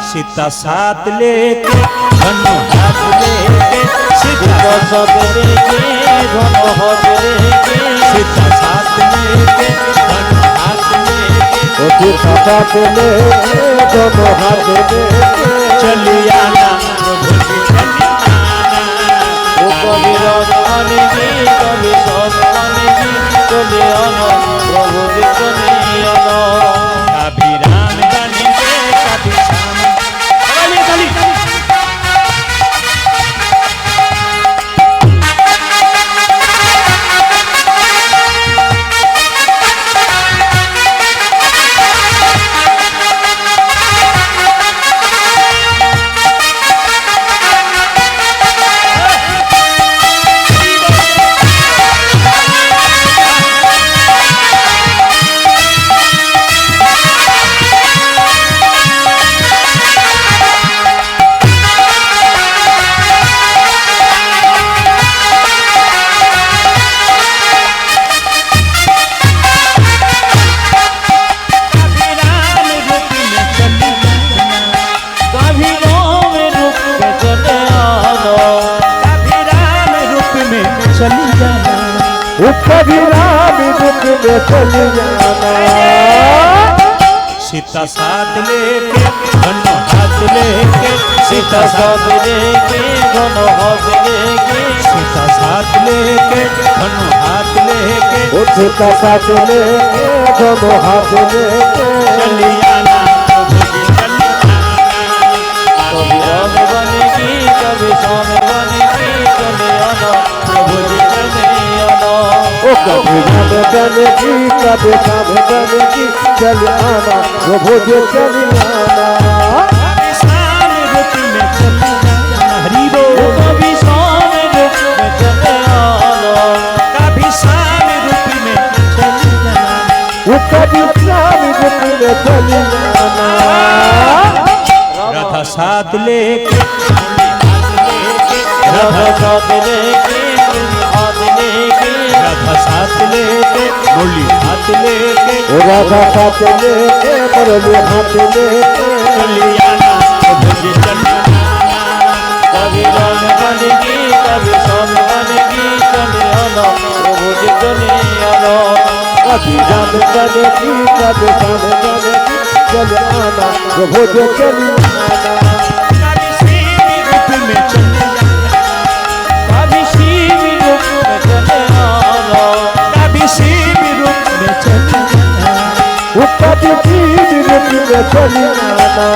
[SPEAKER 1] सीता साथ लेके धनु हाथ लेके सीता साथ लेके धनु हाथ लेके सीता साथ लेके धनु हाथ लेके
[SPEAKER 3] सीता साथ लेके धनु हाथ लेके
[SPEAKER 1] चली आना प्रभु जी चली आना
[SPEAKER 2] कभी रानी कभी सब चले आना प्रभु जी चले आना
[SPEAKER 1] कभी राम बनेंगे कभी श्याम। ताली, ताली, ताली।
[SPEAKER 2] कभी राम रूप में चले आना
[SPEAKER 1] कभी राम रूप में चली जाना।
[SPEAKER 3] कभी राम रूप में चली जाना
[SPEAKER 1] सीता साथ लेके दोनों हाथ लेके
[SPEAKER 2] सीता साथ लेके दोनों हाथ लेके
[SPEAKER 1] सीता साथ लेके दोनों हाथ लेके
[SPEAKER 3] सीता साथ लेके दोनों हाथ लेके
[SPEAKER 1] चली आना प्रभु जी चली आना।
[SPEAKER 2] कभी राम बनेगी कभी श्याम बनेगी चले आना प्रभु जी चले आना
[SPEAKER 3] कभी राम बनेगी कभी श्याम बनेगी चले आना प्रभु जी चली आना
[SPEAKER 1] कभी श्याम रूप में चली जाना। हरि बोल।
[SPEAKER 2] कभी श्याम रूप में चले आना
[SPEAKER 1] कभी श्याम रूप में चली जाना।
[SPEAKER 3] कभी श्याम रूप में चली जाना
[SPEAKER 1] रथ साथ लेके
[SPEAKER 2] राधा साथ लेके हाथ लेके
[SPEAKER 1] रथ साथ लेके मुरली हाथ लेके
[SPEAKER 3] राधा साथ लेके मुरली हाथ लेके
[SPEAKER 1] चली आना प्रभु जी चली आना।
[SPEAKER 2] कभी राम बनेगी कभी श्याम बनेगी चले आना प्रभु जी चले आना
[SPEAKER 3] कभी राम बनेगी कभी श्याम बनेगी चले आना प्रभु जी चली आना
[SPEAKER 1] कभी श्री रूप में चली जाना।
[SPEAKER 2] कभी शिव रूप में चले आना
[SPEAKER 1] कभी शिव रूप में चली जाना।
[SPEAKER 3] कभी शिव रूप में चली आना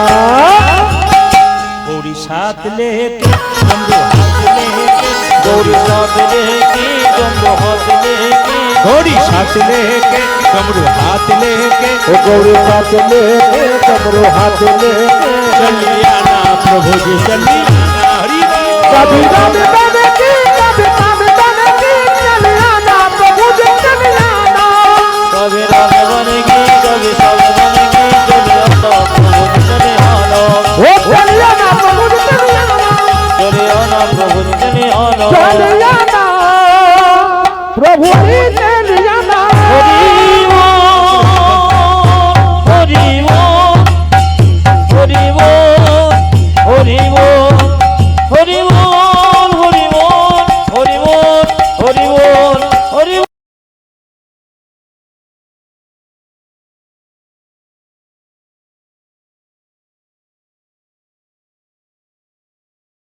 [SPEAKER 1] गौरी साथ लेके डमरू हाथ लेके
[SPEAKER 2] गौरी साथ लेके दोनों हाथ लेके
[SPEAKER 1] गौरी साथ लेके डमरू हाथ लेके
[SPEAKER 3] गौरी साथ लेके डमरू हाथ लेके
[SPEAKER 1] चली आना प्रभु जी चली आना। हरि बोल।
[SPEAKER 3] कभी राम